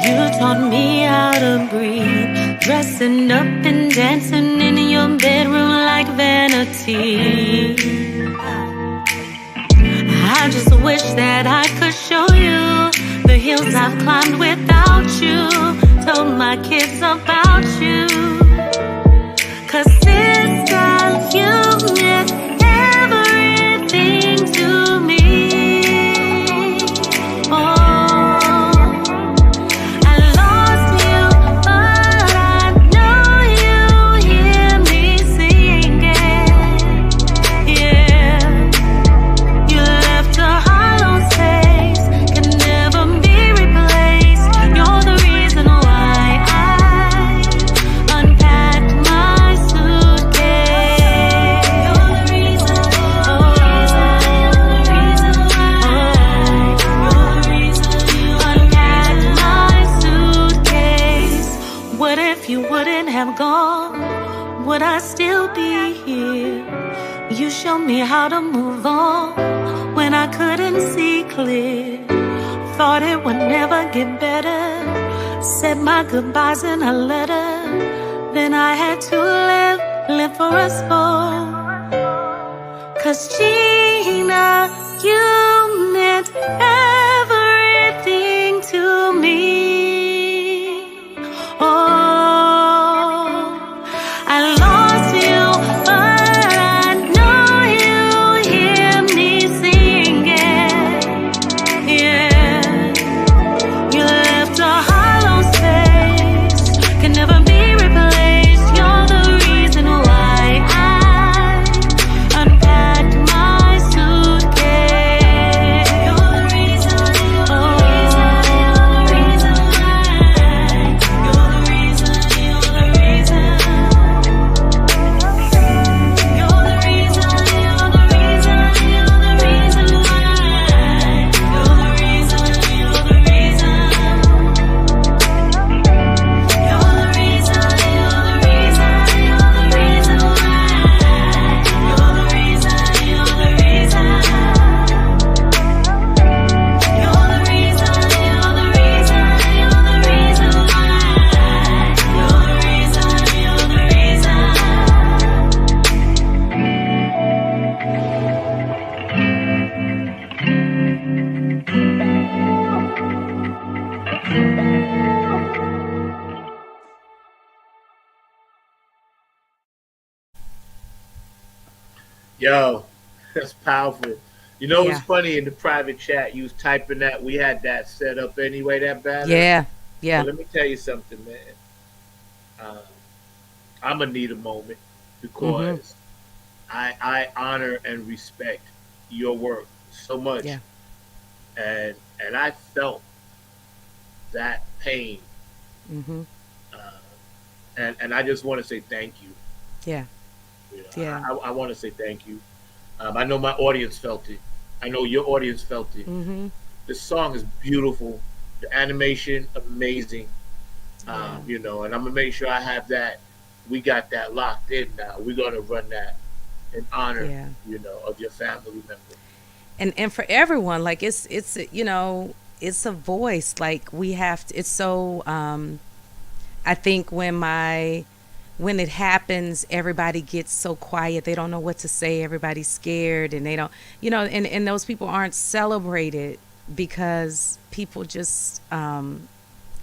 You taught me how to breathe, dressing up and dancing in your bedroom like vanity. I just wish that I could show you the hills I've climbed without you. Told my kids about you. 'Cause sister, you meant everything to me. Oh, I lost me how to move on when I couldn't see clear. Thought it would never get better. Said my goodbyes in a letter. Then I had to live for us both. 'Cause Gina, you meant everything to me. Oh, I lost you, but I know you hear me singing. Yeah, you left a hollow space, can never be replaced. You're the reason why I unpacked my suitcase. You're the reason, you're the reason, you're the reason why. You're the reason, you're the reason. You're the reason, you're the reason, you're the reason why. You're the reason, you're the reason. You're the reason, you're the reason, you're the reason why. You're the reason, you're the reason. You're the reason, you're the reason, you're the reason why. You're the reason, you're the reason. Yo, that's powerful. You know what's Yeah. funny in the private chat? You was typing that. We had that set up anyway, that banner. Yeah. Yeah. But let me tell you something, man. I'm going to need a moment because I honor and respect your work so much. Yeah. And I felt that pain. Mm-hmm. And I just want to say thank you. Yeah. You know, Yeah. I want to say thank you. I know my audience felt it. I know your audience felt it. Mm-hmm. The song is beautiful. The animation, amazing. You know, and I'm gonna make sure I have that. We got that locked in now. We're gonna run that in honor, Yeah. you know, of your family member. And for everyone, like it's you know, it's a voice. Like we have to, it's so I think when it happens, everybody gets so quiet. They don't know what to say. Everybody's scared, and they don't, you know, and those people aren't celebrated because people just,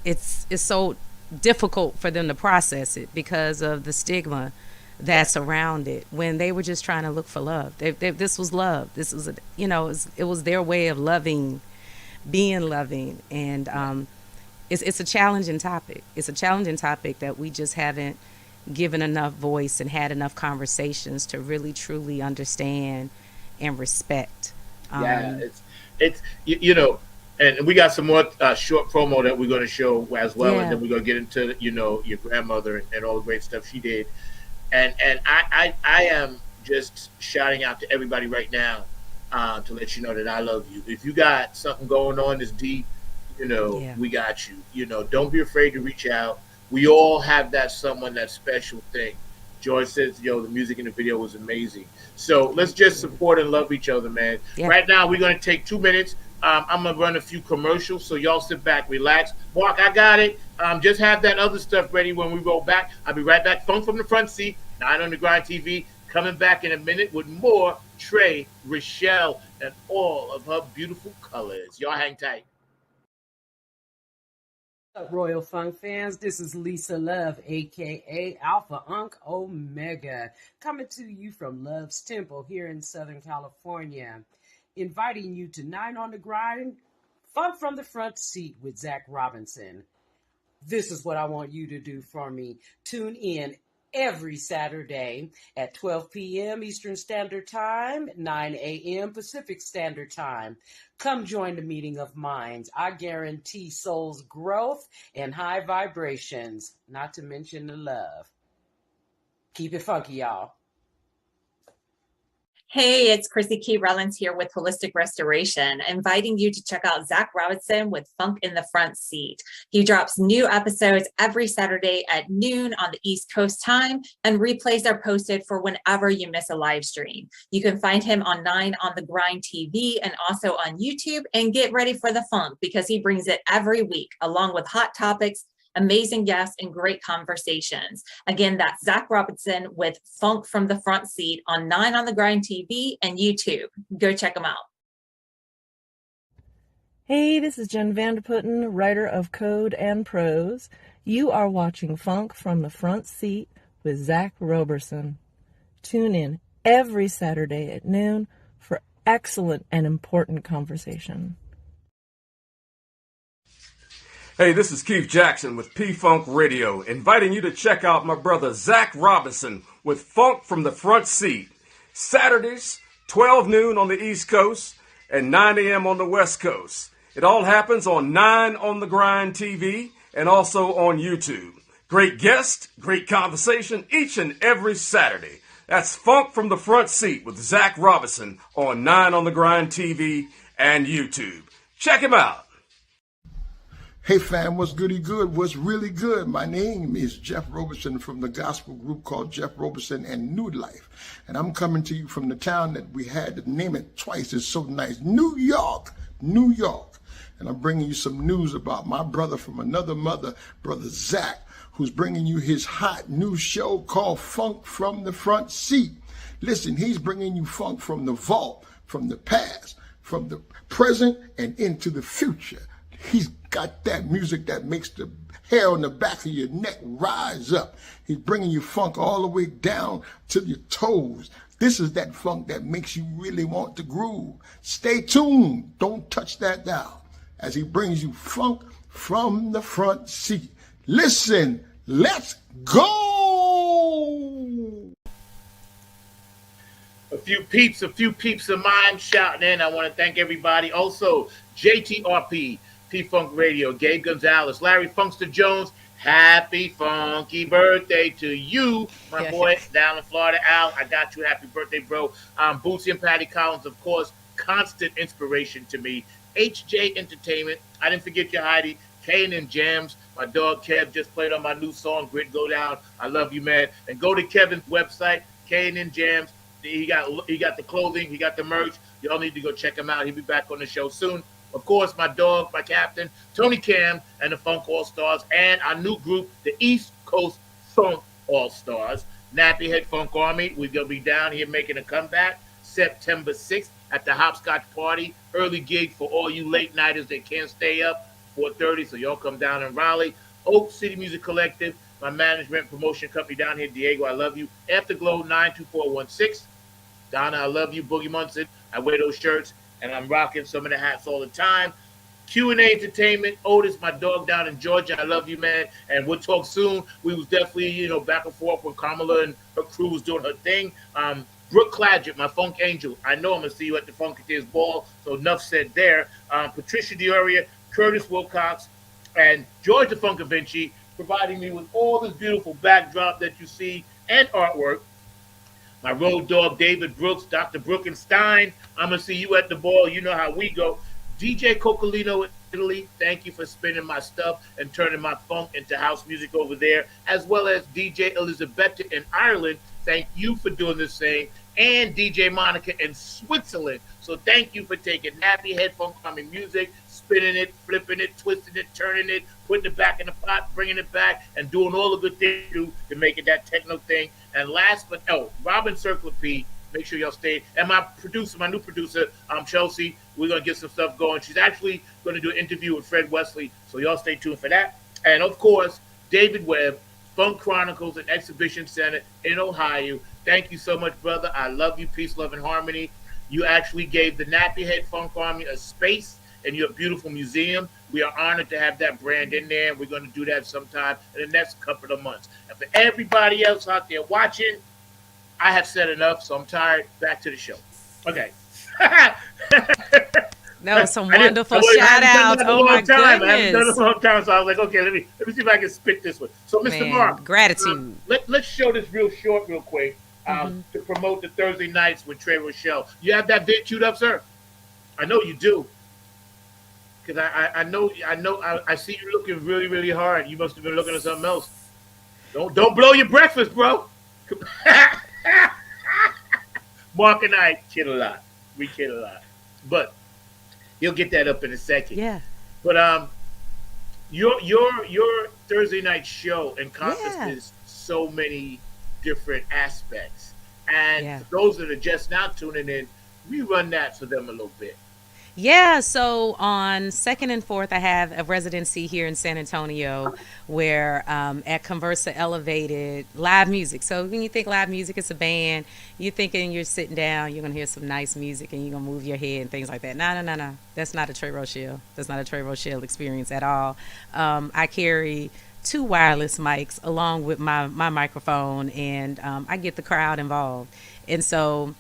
it's so difficult for them to process it because of the stigma that's around it. When they were just trying to look for love, this was love. This was, you know, it was their way of loving, being loving, and it's a challenging topic. It's a challenging topic that we just haven't given enough voice and had enough conversations to really truly understand and respect. Yeah, it's you know, and we got some more short promo that we're going to show as well, Yeah. and then we're going to get into, you know, your grandmother and all the great stuff she did, and I am just shouting out to everybody right now to let you know that I love you. If you got something going on that's deep, you know, Yeah. we got you. You know, don't be afraid to reach out. We all have that someone, that special thing. George says, yo, the music in the video was amazing. So let's just support and love each other, man. Yeah. Right now, we're going to take 2 minutes. I'm going to run a few commercials, so y'all sit back, relax. Mark, I got it. Just have that other stuff ready when we roll back. I'll be right back. Funk from the front seat, 9 on the Grind TV. Coming back in a minute with more Trey, Rochelle, and all of her beautiful colors. Y'all hang tight. What's up, Royal Funk fans? This is Lisa Love, aka Alpha Unk Omega, coming to you from Love's Temple here in Southern California, inviting you to 9 on the Grind, Funk from the Front Seat with Zach Robinson. This is what I want you to do for me. Tune in every Saturday at 12 p.m. Eastern Standard Time, 9 a.m. Pacific Standard Time. Come join the meeting of minds. I guarantee soul's growth and high vibrations, not to mention the love. Keep it funky, y'all. Hey, it's Chrissy Key Rollins here with Holistic Restoration, inviting you to check out Zach Robinson with Funk in the Front Seat. He drops new episodes every Saturday at noon on the East Coast time, and replays are posted for whenever you miss a live stream. You can find him on 9 on the Grind TV and also on YouTube, and get ready for the funk because he brings it every week, along with hot topics, amazing guests, and great conversations. Again, that's Zach Robinson with Funk from the Front Seat on 9 on the Grind TV and YouTube. Go check them out. Hey, this is Jen Vanderputten, writer of Code and Prose. You are watching Funk from the Front Seat with Zach Roberson. Tune in every Saturday at noon for excellent and important conversation. Hey, this is Keith Jackson with P-Funk Radio, inviting you to check out my brother Zach Robinson with Funk from the Front Seat. Saturdays, 12 noon on the East Coast and 9 a.m. on the West Coast. It all happens on 9 on the Grind TV and also on YouTube. Great guest, great conversation each and every Saturday. That's Funk from the Front Seat with Zach Robinson on 9 on the Grind TV and YouTube. Check him out. Hey fam, what's goody good? What's really good? My name is Jeff Roberson from the gospel group called Jeff Roberson and New Life. And I'm coming to you from the town that we had to name it twice. It's so nice. New York, New York. And I'm bringing you some news about my brother from another mother, Brother Zach, who's bringing you his hot new show called Funk from the Front Seat. Listen, he's bringing you funk from the vault, from the past, from the present, and into the future. He's got that music that makes the hair on the back of your neck rise up. He's bringing you funk all the way down to your toes. This is that funk that makes you really want to groove. Stay tuned. Don't touch that dial as he brings you funk from the front seat. Listen, let's go. A few peeps of mine shouting in. I want to thank everybody. Also, JTRP, P-Funk Radio, Gabe Gonzalez, Larry Funkster Jones, happy funky birthday to you, my boy down in Florida. Al, I got you. Happy birthday, bro. Bootsy and Patty Collins, of course, constant inspiration to me. HJ Entertainment, I didn't forget you, Heidi. Kane and Jams, my dog Kev just played on my new song, Grit Go Down. I love you, man. And go to Kevin's website, Kane and Jams. He got the clothing, he got the merch. Y'all need to go check him out. He'll be back on the show soon. Of course, my dog, my captain, Tony Cam, and the Funk All-Stars, and our new group, the East Coast Funk All-Stars, Nappy Head Funk Army. We're going to be down here making a comeback September 6th at the Hopscotch Party. Early gig for all you late-nighters that can't stay up, 4:30, so y'all come down in Raleigh. Oak City Music Collective, my management promotion company down here, Diego, I love you. Afterglow 92416. Donna, I love you. Boogie Munson, I wear those shirts. And I'm rocking some of the hats all the time. Q&A Entertainment, Otis, my dog down in Georgia. I love you, man. And we'll talk soon. We was definitely, back and forth when Kamala and her crew was doing her thing. Brooke Clagett, my funk angel. I know I'm going to see you at the Funketeers Ball, so enough said there. Patricia Dioria, Curtis Wilcox, and George the Funkavinci, providing me with all this beautiful backdrop that you see and artwork. My road dog, David Brooks, Dr. Brookenstein. I'm going to see you at the ball. You know how we go. DJ Coccolino in Italy, thank you for spinning my stuff and turning my funk into house music over there, as well as DJ Elizabetta in Ireland. Thank you for doing the same. And DJ Monica in Switzerland. So thank you for taking nappy head funk coming music, spinning it, flipping it, twisting it, turning it, putting it back in the pot, bringing it back, and doing all the good things you do to make it that techno thing. And last but Robin Circler P, make sure y'all stay. And my new producer, Chelsea, we're going to get some stuff going. She's actually going to do an interview with Fred Wesley, so y'all stay tuned for that. And, of course, David Webb, Funk Chronicles and Exhibition Center in Ohio. Thank you so much, brother. I love you. Peace, love, and harmony. You actually gave the Nappy Head Funk Army a space in your beautiful museum. We are honored to have that brand in there, and we're going to do that sometime in the next couple of months. And for everybody else out there watching, I have said enough, so I'm tired. Back to the show. Okay. That was some wonderful shout outs. Oh my goodness. I haven't done it a long time, so I was like, okay, let me see if I can spit this one. So, Mr. Mark, gratitude. Let's show this real short, real quick. to promote the Thursday nights with Trey Rochelle. You have that vid queued up, sir? I know you do. Because I see you looking really, really hard. You must have been looking at something else. Don't blow your breakfast, bro. Mark and I kid a lot. We kid a lot. But he'll get that up in a second. Yeah. But your Thursday night show encompasses so many different aspects. And for those that are just now tuning in, we run that for them a little bit. Yeah, so on 2nd and 4th, I have a residency here in San Antonio where at Conversa Elevated, live music. So when you think live music, it's a band, you're thinking you're sitting down, you're going to hear some nice music and you're going to move your head and things like that. No. That's not a Trey Rochelle. That's not a Trey Rochelle experience at all. I carry 2 wireless mics along with my microphone, and I get the crowd involved. And so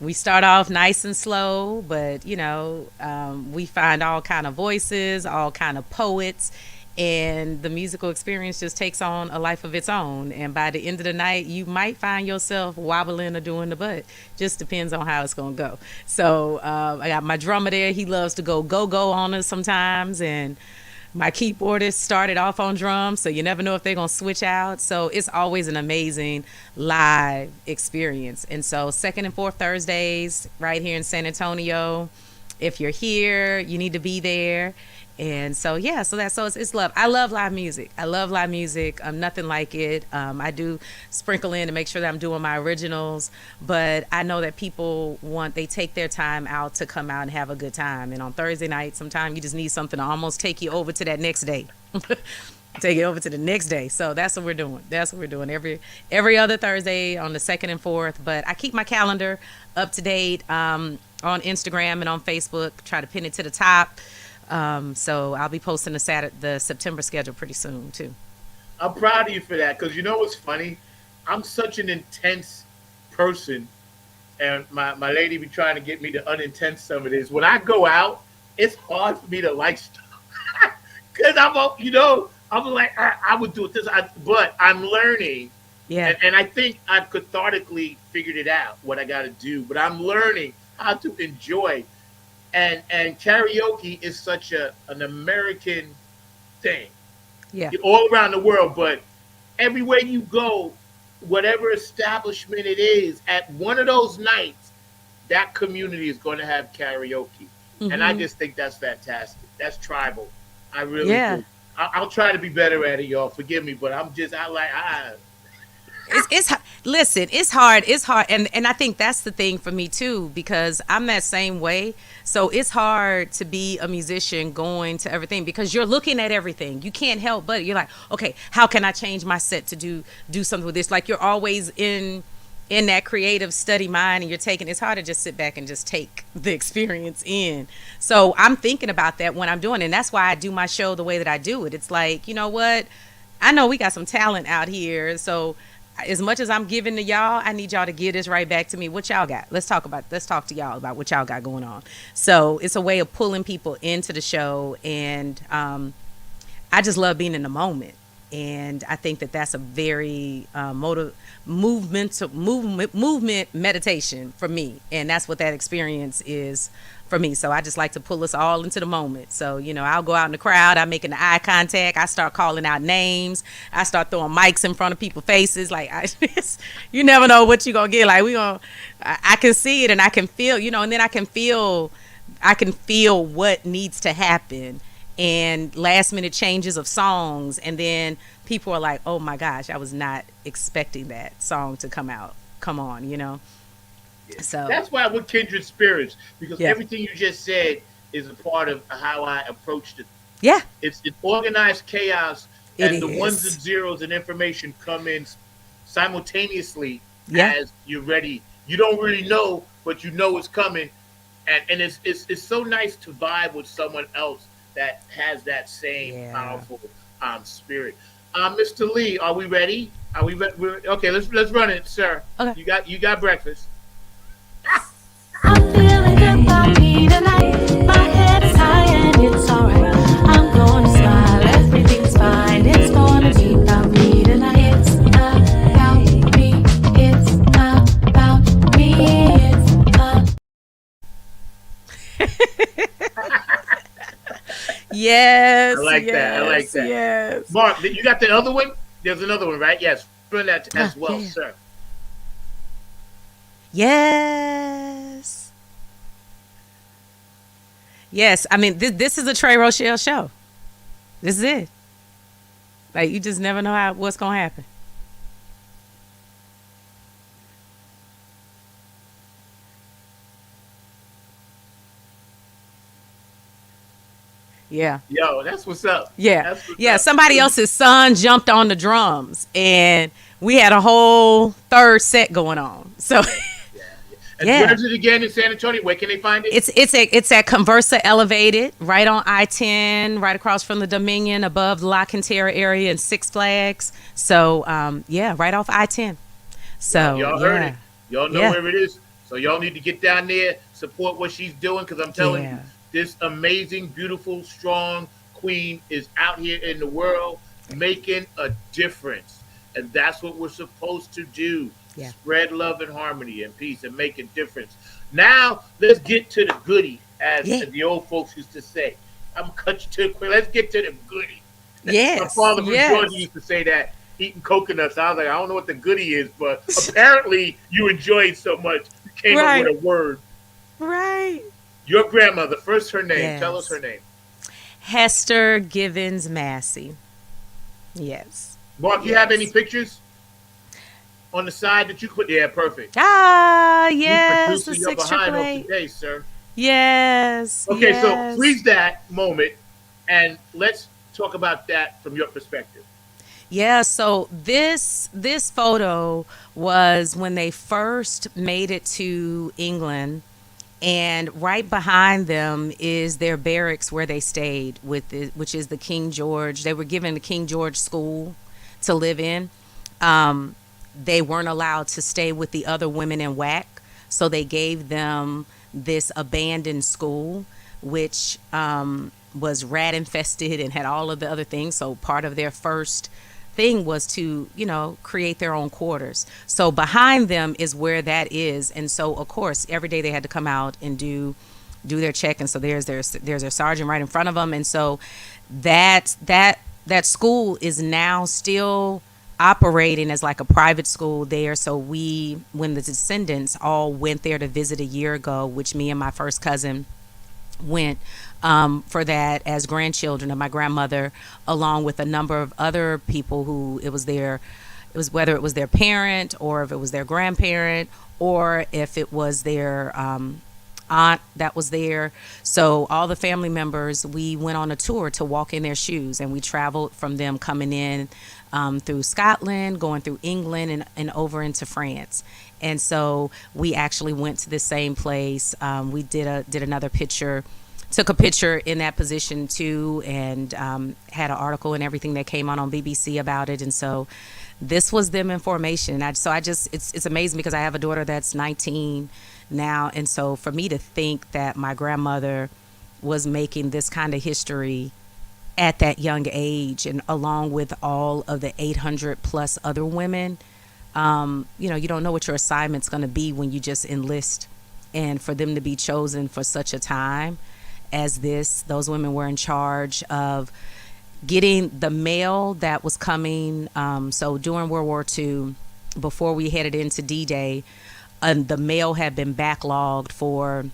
we start off nice and slow, but we find all kind of voices, all kind of poets, and the musical experience just takes on a life of its own. And by the end of the night, you might find yourself wobbling or doing the butt. Just depends on how it's gonna go. So I got my drummer there. He loves to go on us sometimes, and my keyboardist started off on drums, so you never know if they're going to switch out. So it's always an amazing live experience. And so 2nd and 4th Thursdays right here in San Antonio. If you're here, you need to be there. And so, it's love. I love live music. Nothing like it. I do sprinkle in to make sure that I'm doing my originals, but I know that people they take their time out to come out and have a good time. And on Thursday night, sometimes you just need something to almost take you over to that next day. Take it over to the next day. So that's what we're doing. Every other Thursday on the 2nd and 4th. But I keep my calendar up to date on Instagram and on Facebook. Try to pin it to the top. So I'll be posting the September schedule pretty soon too. I'm proud of you for that, because you know what's funny? I'm such an intense person, and my lady be trying to get me to unintense some of this. When I go out, it's hard for me to like stuff because I'm like I would do it this, but I'm learning. Yeah, and I think I've cathartically figured it out what I got to do, but I'm learning how to enjoy. And karaoke is such an American thing, all around the world. But everywhere you go, whatever establishment it is, at one of those nights, that community is going to have karaoke, and I just think that's fantastic. That's tribal. I really do. I'll try to be better at it, y'all. Forgive me, but it's hard, and I think that's the thing for me too, because I'm that same way. So it's hard to be a musician going to everything, because you're looking at everything. You can't help but you're like, okay, how can I change my set to do something with this? Like, you're always in that creative study mind, and it's hard to just sit back and just take the experience in. So I'm thinking about that when I'm doing it, and that's why I do my show the way that I do it. It's like, you know what? I know we got some talent out here, so as much as I'm giving to y'all, I need y'all to give this right back to me. What y'all got? Let's talk to y'all about what y'all got going on. So it's a way of pulling people into the show, and I just love being in the moment. And I think that that's a very movement meditation for me, and that's what that experience is for me. So I just like to pull us all into the moment. So, I'll go out in the crowd, I'm making the eye contact, I start calling out names, I start throwing mics in front of people's faces. Like, you never know what you're gonna get. Like, I can see it, and I can feel, and then I can feel what needs to happen, and last minute changes of songs, and then people are like, oh my gosh, I was not expecting that song to come on. So that's why we're kindred spirits, because everything you just said is a part of how I approached it. Yeah, it's organized chaos, and the ones and zeros and information come in simultaneously as you're ready. You don't really know, but you know it's coming, and it's so nice to vibe with someone else that has that same powerful spirit. Mr. Lee, are we ready? Are we ready? Okay, let's run it, sir. Okay. You got breakfast. I'm feeling good about me tonight. My head is high and it's alright. I'm gonna smile, everything's fine. It's gonna be about me tonight. It's about me. It's about Yes. I like yes, that. I like that. Yes. Mark, you got the other one? There's another one, right? Yes. Run that as well, yeah. sir. Yes. Yes. I mean, this is a Trey Rochelle show. This is it. Like, you just never know what's gonna happen. Yeah. Yo, that's what's up. Yeah. That's what's Yeah. up. Somebody else's son jumped on the drums and we had a whole third set going on. So And yeah. where is it again in San Antonio? Where can they find it? it's at Conversa Elevated, right on I-10, right across from the Dominion, above the La Cantera area and Six Flags. So yeah, right off I-10. So y'all yeah. heard it. Y'all know Yeah. where it is. So y'all need to get down there, support what she's doing, because I'm telling you, Yeah. this amazing, beautiful, strong queen is out here in the world making a difference. And that's what we're supposed to do. Yeah. Spread love and harmony and peace and make a difference. Now, let's get to the goodie, as Yeah. the old folks used to say. I'm going to cut you to the quick. Let's get to the goodie. Yes. My father from yes. Georgia used to say that, eating coconuts. I was like, I don't know what the goodie is, but apparently you enjoy it so much, you came Right. up with a word. Right. Your grandmother, first her name. Yes. Tell us her name. Hester Givens Massey. Yes. Mark, you have any pictures on the side that you put? Yeah, perfect. Ah, You yes. The producer, you're behind us 688. today, sir. Yes. Okay, so yes. freeze that moment and let's talk about that from your perspective. Yeah, so this photo was when they first made it to England, and right behind them is their barracks where they stayed which is the King George. They were given the King George School to live in. They weren't allowed to stay with the other women in WAC, so they gave them this abandoned school, which was rat infested and had all of the other things. So part of their first thing was to, create their own quarters. So behind them is where that is. And so, of course, every day they had to come out and do their check. And so there's their sergeant right in front of them. And so that school is now still operating as like a private school there. So when the descendants all went there to visit a year ago, which me and my first cousin went for that as grandchildren of my grandmother, along with a number of other people who it was whether it was their parent or if it was their grandparent or if it was their aunt that was there. So all the family members, we went on a tour to walk in their shoes, and we traveled from them coming in through Scotland, going through England, and over into France. And so we actually went to the same place. We did another picture, took a picture in that position too, and had an article and everything that came on BBC about it. And so this was them in formation. It's amazing because I have a daughter that's 19 now. And so for me to think that my grandmother was making this kind of history at that young age, and along with all of the 800 plus other women, you don't know what your assignment's going to be when you just enlist. And for them to be chosen for such a time as this, those women were in charge of getting the mail that was coming. So during World War II, before we headed into D-Day, the mail had been backlogged for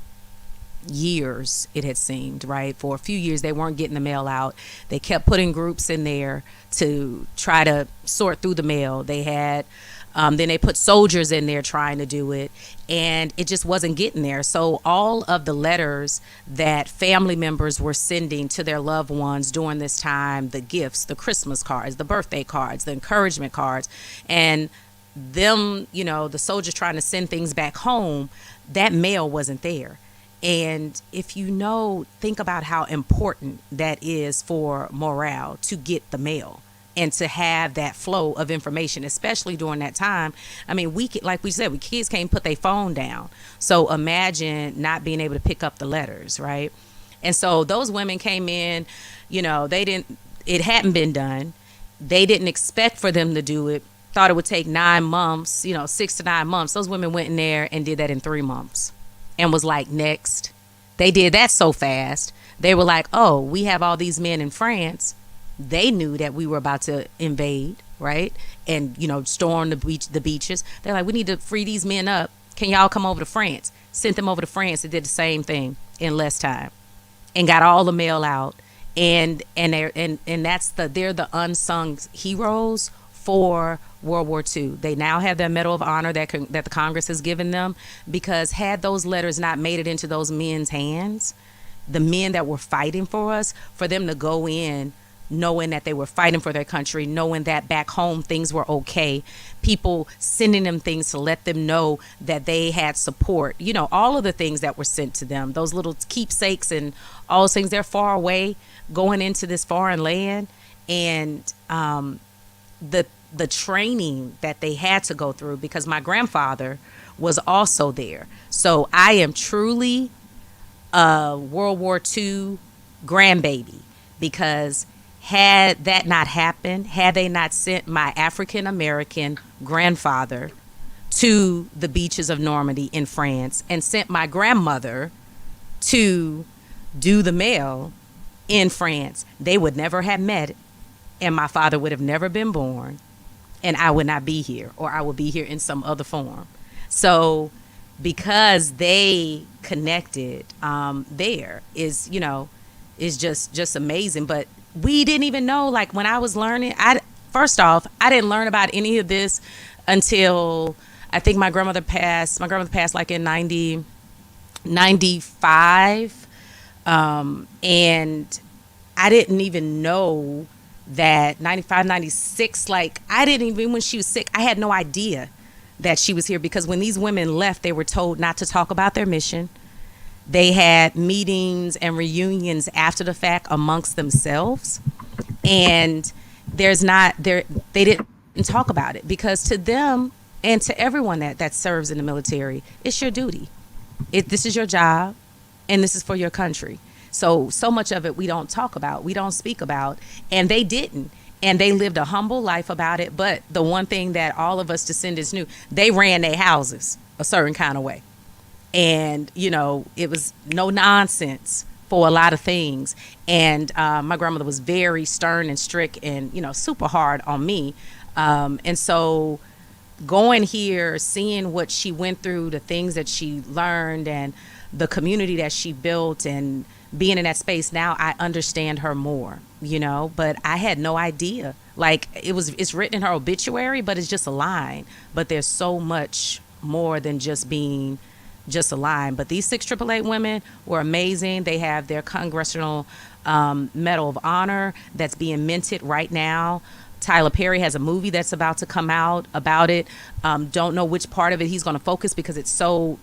years, it had seemed, right? For a few years, they weren't getting the mail out. They kept putting groups in there to try to sort through the mail. They had, then they put soldiers in there trying to do it, and it just wasn't getting there. So all of the letters that family members were sending to their loved ones during this time, the gifts, the Christmas cards, the birthday cards, the encouragement cards, and them, the soldiers trying to send things back home, that mail wasn't there. And if think about how important that is for morale to get the mail and to have that flow of information, especially during that time. I mean, like we said, kids can't put their phone down. So imagine not being able to pick up the letters, right? And so those women came in, it hadn't been done. They didn't expect for them to do it. Thought it would take 9 months, 6 to 9 months. Those women went in there and did that in 3 months and was like, next. They did that so fast They were like, oh, we have all these men in France. They knew that we were about to invade, right? And, storm the beaches. They're like, we need to free these men up. Can y'all come over to France? Sent them over to France and did the same thing in less time and got all the mail out. And they're the unsung heroes for World War II. They now have their Medal of Honor that the Congress has given them, because had those letters not made it into those men's hands, the men that were fighting for us, for them to go in knowing that they were fighting for their country, knowing that back home things were okay, people sending them things to let them know that they had support, all of the things that were sent to them, those little keepsakes and all those things, they're far away going into this foreign land. And the training that they had to go through, because my grandfather was also there. So I am truly a World War II grandbaby, because had that not happened, had they not sent my African American grandfather to the beaches of Normandy in France and sent my grandmother to do the mail in France, they would never have met, and my father would have never been born, and I would not be here, or I would be here in some other form. So because they connected, there is just amazing. But we didn't even know, like, when I was learning, first off, I didn't learn about any of this until I think my grandmother passed like in 95. And I didn't even know that 95, 96, like, I didn't even, when she was sick, I had no idea that she was here, because when these women left, they were told not to talk about their mission. They had meetings and reunions after the fact amongst themselves, and they didn't talk about it, because to them and to everyone that serves in the military, it's your duty. This is your job, and this is for your country. So much of it we don't talk about, we don't speak about, and they didn't. And they lived a humble life about it. But the one thing that all of us descendants knew, they ran their houses a certain kind of way. And, it was no nonsense for a lot of things. And my grandmother was very stern and strict and, super hard on me. And so going here, seeing what she went through, the things that she learned, and the community that she built, and being in that space, now I understand her more, but I had no idea. Like, it's written in her obituary, but it's just a line. But there's so much more than just being just a line. But these 688 women were amazing. They have their Congressional Medal of Honor that's being minted right now. Tyler Perry has a movie that's about to come out about it. Don't know which part of it he's going to focus, because it's so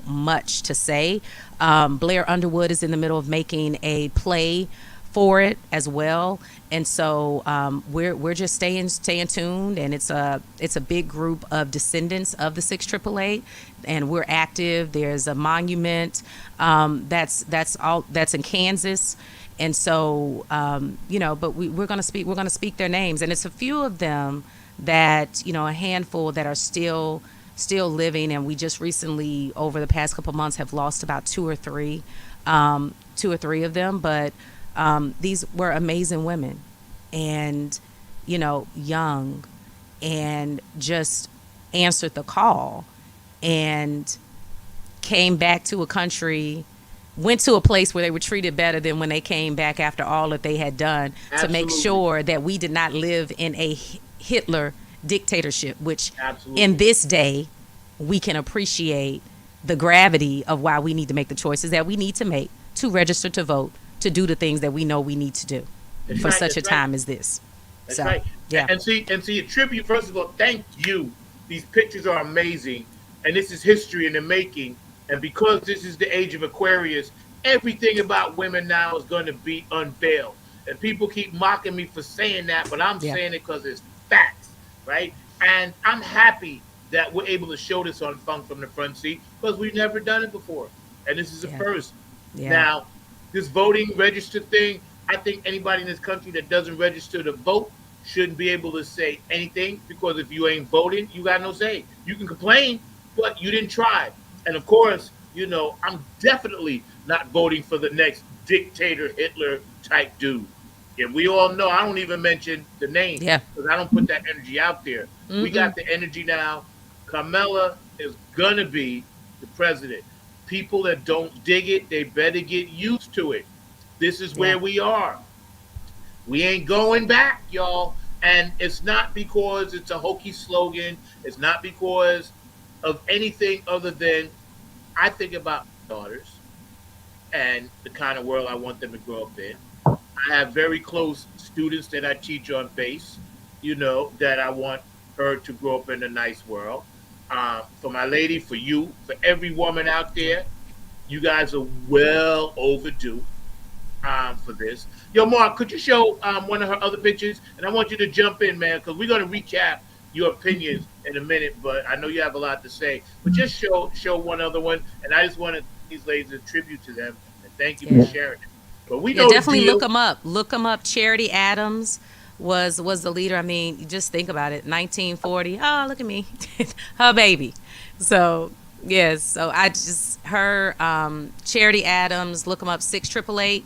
much to say. Blair Underwood is in the middle of making a play for it as well, and so we're just staying tuned. And it's a big group of descendants of the 688, and we're active. There's a monument that's in Kansas. And so, but we're going to speak their names. And it's a few of them that, a handful that are still living. And we just recently, over the past couple of months, have lost about two or three of them. But these were amazing women, and, young, and just answered the call and came back to a country, went to a place where they were treated better than when they came back after all that they had done. Absolutely. To make sure that we did not live in a Hitler dictatorship, which Absolutely. In this day, we can appreciate the gravity of why we need to make the choices that we need to make to register to vote, to do the things that we know we need to do for such a time as this. That's right. Yeah. And see, a tribute, first of all, thank you. These pictures are amazing, and this is history in the making. And because this is the age of Aquarius, everything about women now is going to be unveiled. And people keep mocking me for saying that, but I'm saying it because it's facts, right? And I'm happy that we're able to show this on Funk from the Front Seat, because we've never done it before. And this is a first. Yeah. Now, this voting register thing, I think anybody in this country that doesn't register to vote shouldn't be able to say anything, because if you ain't voting, you got no say. You can complain, but you didn't try. And of course, I'm definitely not voting for the next dictator Hitler type dude. And we all know, I don't even mention the name Yeah. because I don't put that energy out there. We got the energy now. Kamala is going to be the president. People that don't dig it, they better get used to it. This is where we are. We ain't going back, y'all. And it's not because it's a hokey slogan. It's not because of anything other than I think about daughters and the kind of world I want them to grow up in. I have very close students that I teach on bass, you know, that I want her to grow up in a nice world. For my lady, for you, for every woman out there, you guys are well overdue for this. Yo, Mark, could you show one of her other pictures? And I want you to jump in, man, because we're going to recap your opinions in a minute, but I know you have a lot to say. But just show one other one, and I just wanted these ladies a tribute to them, and thank you for sharing it. But we know definitely look them up. Look them up. Charity Adams was the leader. I mean, you just think about it. 1940. Oh, look at me, her baby. So yes. So I just her Charity Adams. Look them up. 6888.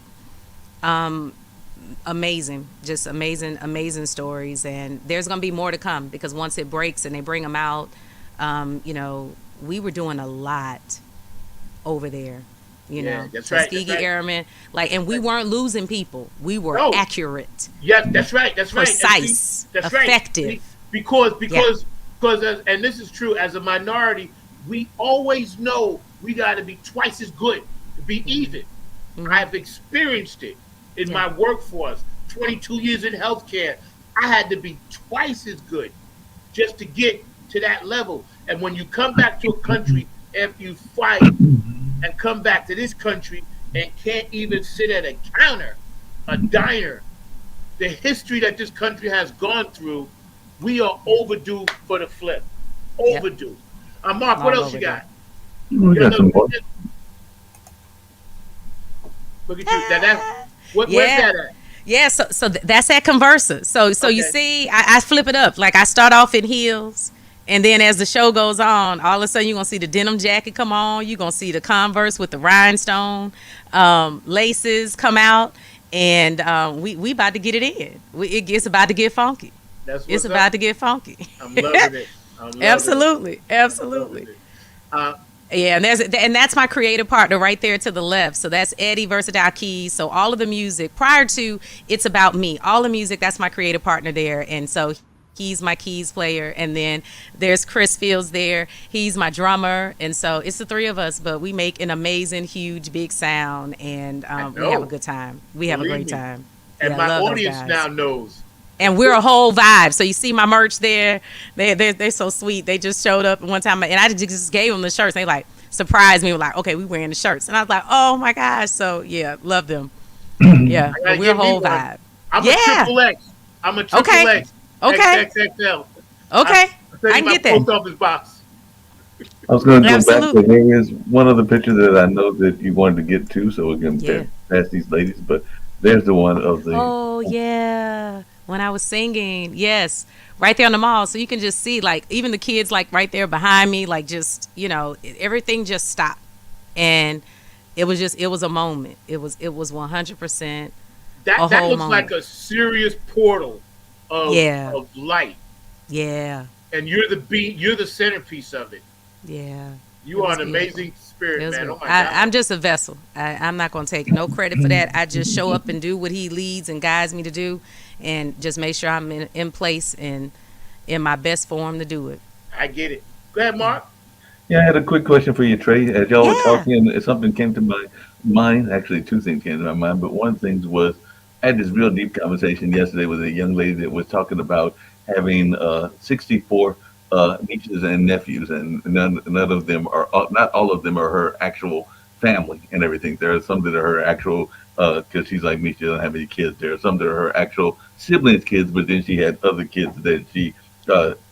Amazing, just amazing stories, and there's gonna be more to come because once it breaks and they bring them out, you know, we were doing a lot over there. You know, Tuskegee Airmen, like, and we weren't losing people. We were accurate. Yeah, that's right. That's right. Precise. That's effective. Right. Because, and this is true. As a minority, we always know we got to be twice as good to be even. I've experienced it in my workforce. 22 years in healthcare, I had to be twice as good just to get to that level. And when you come back to a country after you fight, and come back to this country and can't even sit at a counter, a diner, the history that this country has gone through, we are overdue for the flip. Overdue. Mark, what else you got? We got some more. Look at you. Where's that at? Yeah, so that's at Conversa. So you see, I flip it up. Like I start off in heels. And then as the show goes on, all of a sudden you're going to see the denim jacket come on. You're going to see the Converse with the rhinestone laces come out. And we about to get it in. It's about to get funky. It's about to get funky. I'm loving it. Absolutely. Yeah, and that's my creative partner right there to the left. So that's Eddie Versatile Keys. So all of the music prior to It's About Me, all the music, that's my creative partner there. And so he's my keys player, and then there's Chris Fields there. He's my drummer, and so it's the three of us. But we make an amazing, huge, big sound, and we have a good time. We have a great time. And my audience now knows. And we're a whole vibe. So you see my merch there. They're so sweet. They just showed up one time, and I just gave them the shirts. They like surprised me. Like, okay, we wearing the shirts, and I was like, oh my gosh. So yeah, love them. Yeah, we're a whole vibe. I'm a triple X. I'm a triple X. Okay. XXL. Okay. I can get that. Post office box. I was going to go back to there is one other picture that I know that you wanted to get to, so we can pass these ladies. But there's the one of the. Oh yeah, when I was singing, yes, right there on the mall, so you can just see like even the kids like right there behind me, like just everything just stopped, and it was a moment. It was 100%. That looks moment. like a serious portal. Of light. Yeah. And you're the centerpiece of it. Yeah. You are an amazing spirit, man. Oh my God. I'm just a vessel. I'm not going to take no credit for that. I just show up and do what he leads and guides me to do, and just make sure I'm in place and in my best form to do it. I get it. Go ahead, Mark. Yeah, I had a quick question for you, Trey. As y'all were talking, something came to my mind. Actually, two things came to my mind, but one thing was I had this real deep conversation yesterday with a young lady that was talking about having 64 nieces and nephews, and none of them are, not all of them are her actual family and everything. There are some that are her actual, because she's like me, she doesn't have any kids. There are some that are her actual siblings' kids, but then she had other kids that she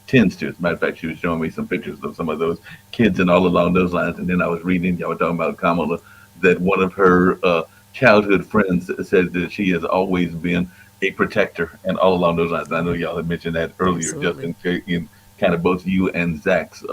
tends to. As a matter of fact, she was showing me some pictures of some of those kids and all along those lines. And then I was reading, y'all were talking about Kamala, that one of her childhood friends said that she has always been a protector and all along those lines. I know y'all had mentioned that earlier. Absolutely. Just in kind of both you and Zach's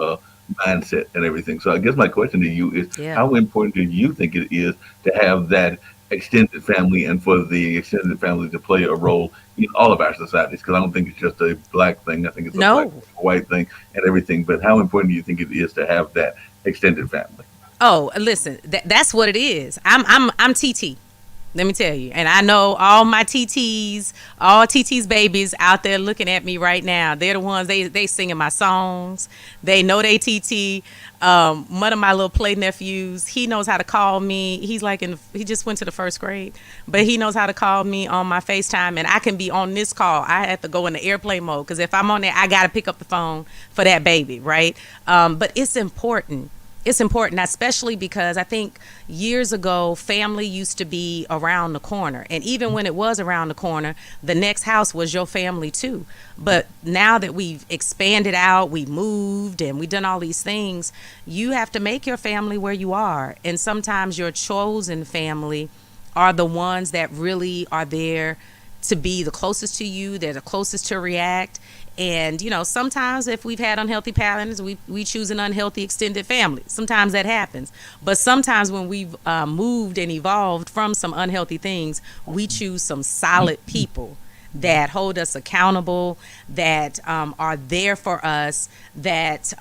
mindset and everything. So I guess my question to you is, Yeah. how important do you think it is to have that extended family and for the extended family to play a role in all of our societies? Because I don't think it's just a black thing. I think it's a black, No. white thing and everything. But how important do you think it is to have that extended family? Oh, listen, that's what it is. I'm TT. Let me tell you. And I know all my TTs, all TT's babies out there looking at me right now. They're the ones, they singing my songs. They know they TT. One of my little play nephews, he knows how to call me. He's like he just went to the first grade, but he knows how to call me on my FaceTime, and I can be on this call. I have to go into airplane mode because if I'm on there, I got to pick up the phone for that baby, right? But it's important. It's important, especially because I think years ago, family used to be around the corner. And even when it was around the corner, the next house was your family too. But now that we've expanded out, we moved and we've done all these things, you have to make your family where you are. And sometimes your chosen family are the ones that really are there to be the closest to you. They're the closest to react. And, sometimes if we've had unhealthy patterns, we choose an unhealthy extended family. Sometimes that happens. But sometimes when we've moved and evolved from some unhealthy things, we choose some solid people that hold us accountable, that are there for us, that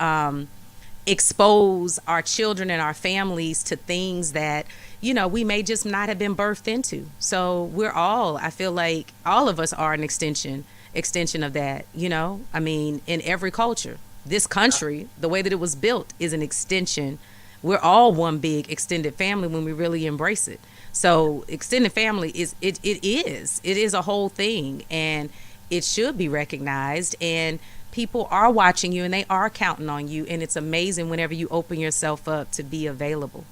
expose our children and our families to things that, we may just not have been birthed into. So I feel like all of us are an extension of that, I mean, in every culture. This country, the way that it was built, is an extension. We're all one big extended family when we really embrace it. So extended family is a whole thing, and it should be recognized, and people are watching you and they are counting on you, and it's amazing whenever you open yourself up to be available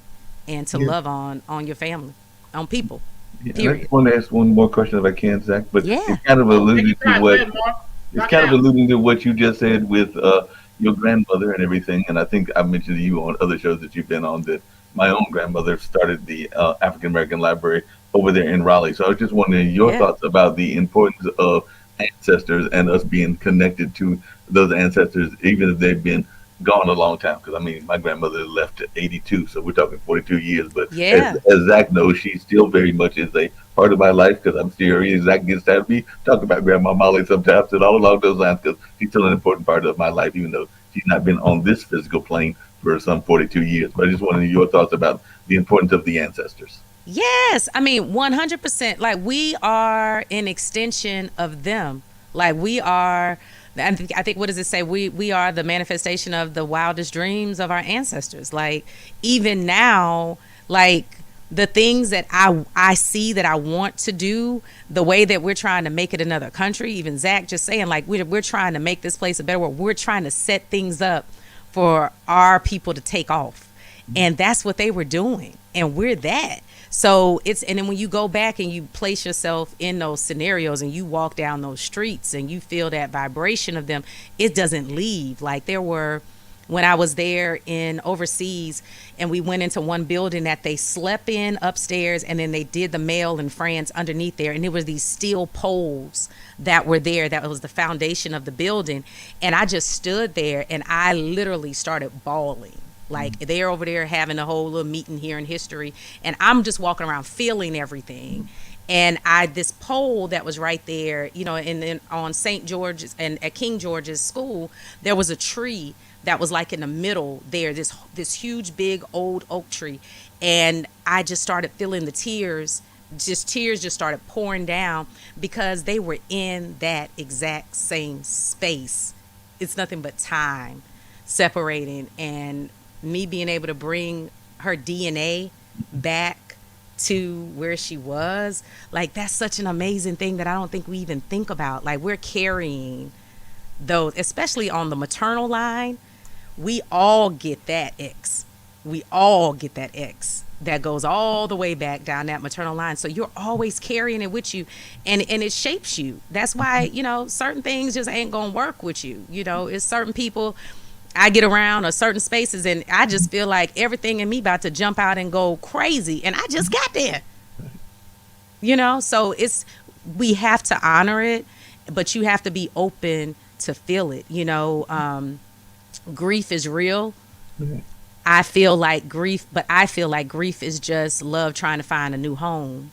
and to love on your family, on people. Yeah, I Period. just want to ask one more question if I can, Zach. But Yeah. it's kind of alluding Take your to time, what go ahead, Mark. it's Knock kind it of out. alluding to what you just said with your grandmother and everything. And I think I mentioned to you on other shows that you've been on that my own grandmother started the African American Library over there in Raleigh. So I was just wondering your Yeah. thoughts about the importance of ancestors and us being connected to those ancestors, even if they've been gone a long time. Because I mean, my grandmother left at 82, so we're talking 42 years. But Yeah. as Zach knows, she still very much is a part of my life because I'm still here. Zach gets tired of me talking about Grandma Molly sometimes and all along those lines because she's still an important part of my life, even though she's not been on this physical plane for some 42 years. But I just wanted your thoughts about the importance of the ancestors. Yes, I mean 100%. Like we are an extension of them. Like we are. I think what does it say? We are the manifestation of the wildest dreams of our ancestors. Like even now, like the things that I see that I want to do, the way that we're trying to make it another country. Even Zach just saying like we're trying to make this place a better world. We're trying to set things up for our people to take off, and that's what they were doing, and we're that. So and then when you go back and you place yourself in those scenarios and you walk down those streets and you feel that vibration of them, it doesn't leave. Like when I was there in overseas and we went into one building that they slept in upstairs and then they did the mail in France underneath there. And there were these steel poles that were there. That was the foundation of the building. And I just stood there and I literally started bawling. Like they're over there having a whole little meeting here in history, and I'm just walking around feeling everything. And this pole that was right there, and then on St. George's and at King George's School, there was a tree that was like in the middle there, this huge big old oak tree, and I just started feeling the tears just started pouring down because they were in that exact same space. It's nothing but time separating, and me being able to bring her DNA back to where she was, like that's such an amazing thing that I don't think we even think about. Like we're carrying those, especially on the maternal line. We all get that X. We all get that X that goes all the way back down that maternal line. So you're always carrying it with you, and it shapes you. That's why, certain things just ain't gonna work with you. It's certain people I get around or certain spaces and I just feel like everything in me about to jump out and go crazy, and I just got there. So we have to honor it, but you have to be open to feel it. Grief is real. I feel like grief, but I feel like grief is just love trying to find a new home.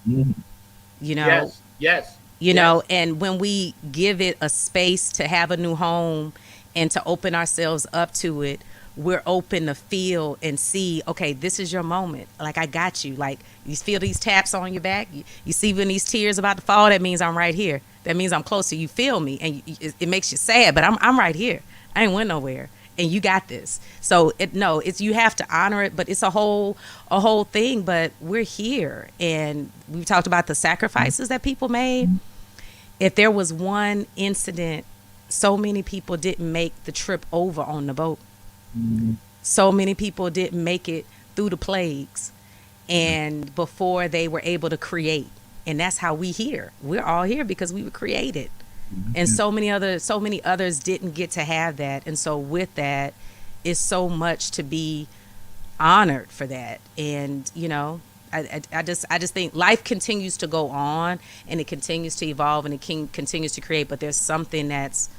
You know, Yes. you know, and when we give it a space to have a new home and to open ourselves up to it, we're open to feel and see, okay, this is your moment. Like, I got you. Like, you feel these taps on your back. You see when these tears about to fall, that means I'm right here. That means I'm close to you. Feel me. And it makes you sad, but I'm right here. I ain't went nowhere. And you got this. So it's you have to honor it, but it's a whole thing. But we're here, and we've talked about the sacrifices that people made. If there was one incident, so many people didn't make the trip over on the boat. So many people didn't make it through the plagues, and before they were able to create. And that's how we here. We're all here because we were created. And so many others didn't get to have that. And so with that, it's so much to be honored for that. And you know, I just think life continues to go on, and it continues to evolve, and it continues to create. But there's something that's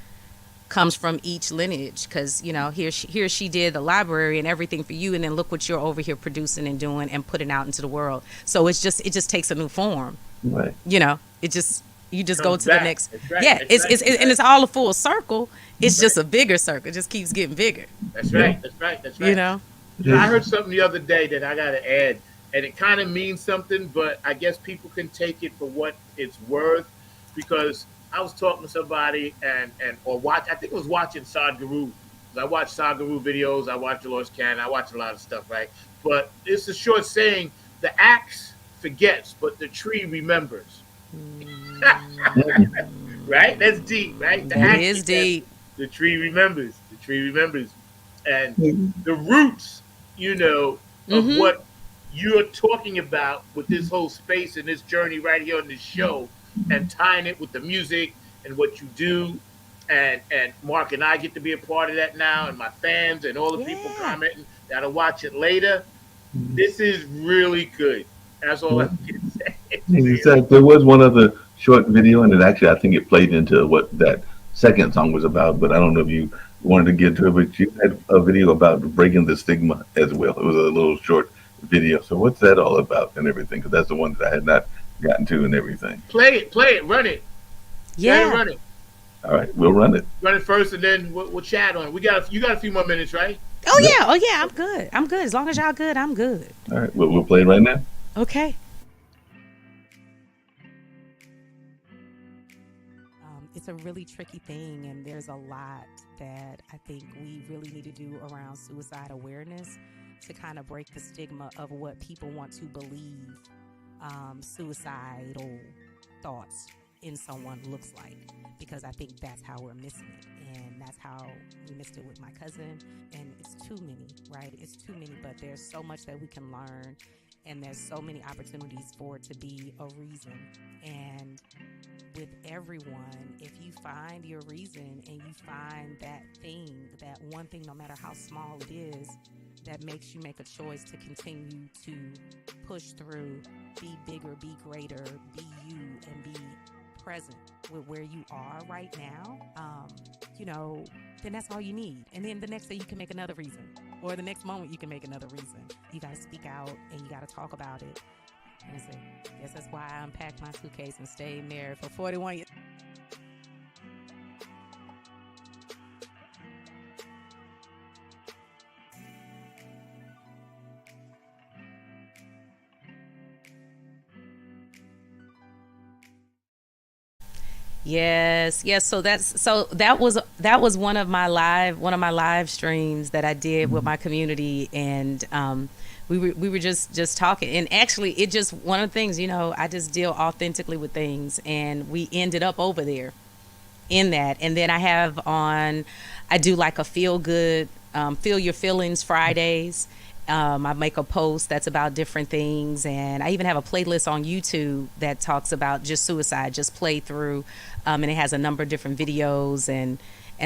comes from each lineage, because you know, here she did the library and everything for you, and then look what you're over here producing and doing and putting out into the world. So it just takes a new form. Right. You know, you just go to back. the next. That's right. Yeah, That's it's right. and it's all a full circle. It's just a bigger circle. It just keeps getting bigger. That's right. That's right. That's right. You know. I heard something the other day that I got to add, and it kind of means something, but I guess people can take it for what it's worth, because I was talking to somebody I think it was watching Sadhguru. I watch Sadhguru videos. I watch Dolores Cannon. I watch a lot of stuff, right? But it's a short saying: the axe forgets, but the tree remembers. Right? That's deep, right? The axe is forgets, deep. The tree remembers. The tree remembers. And the roots, you know, of what you're talking about with this whole space and this journey right here on this show, and tying it with the music and what you do, and Mark and I get to be a part of that now, and my fans and all the people commenting that'll watch it later. This is really good. That's all I can say. Exactly. There was one other short video, and I think it played into what that second song was about, but I don't know if you wanted to get to it, but you had a video about breaking the stigma as well. It was a little short video. So what's that all about and everything? Because that's the one that I had not gotten to and everything. Play it, run it. Yeah. Run it. All right, we'll run it. Run it first, and then we'll chat on it. You got a few more minutes, right? Oh yeah, I'm good. As long as y'all good, I'm good. All right, we'll play it right now. Okay. It's a really tricky thing, and there's a lot that I think we really need to do around suicide awareness to kind of break the stigma of what people want to believe suicidal thoughts in someone looks like, because I think that's how we're missing it, and that's how we missed it with my cousin. And it's too many, right? It's too many, but there's so much that we can learn, and there's so many opportunities for it to be a reason. And with everyone, if you find your reason and you find that thing, that one thing, no matter how small it is, that makes you make a choice to continue to push through, be bigger, be greater, be you, and be present with where you are right now, you know, then that's all you need. And then the next day you can make another reason, or the next moment you can make another reason. You got to speak out, and you got to talk about it. And I guess that's why I unpacked my suitcase and stayed married for 41 years. Yes. So that was one of my live streams that I did with my community, and we were just talking, and actually it just one of the things, you know, I just deal authentically with things, and we ended up over there in that. And then I do like a feel good, feel your feelings Fridays. I make a post that's about different things, and I even have a playlist on YouTube that talks about just suicide, just play through, and it has a number of different videos and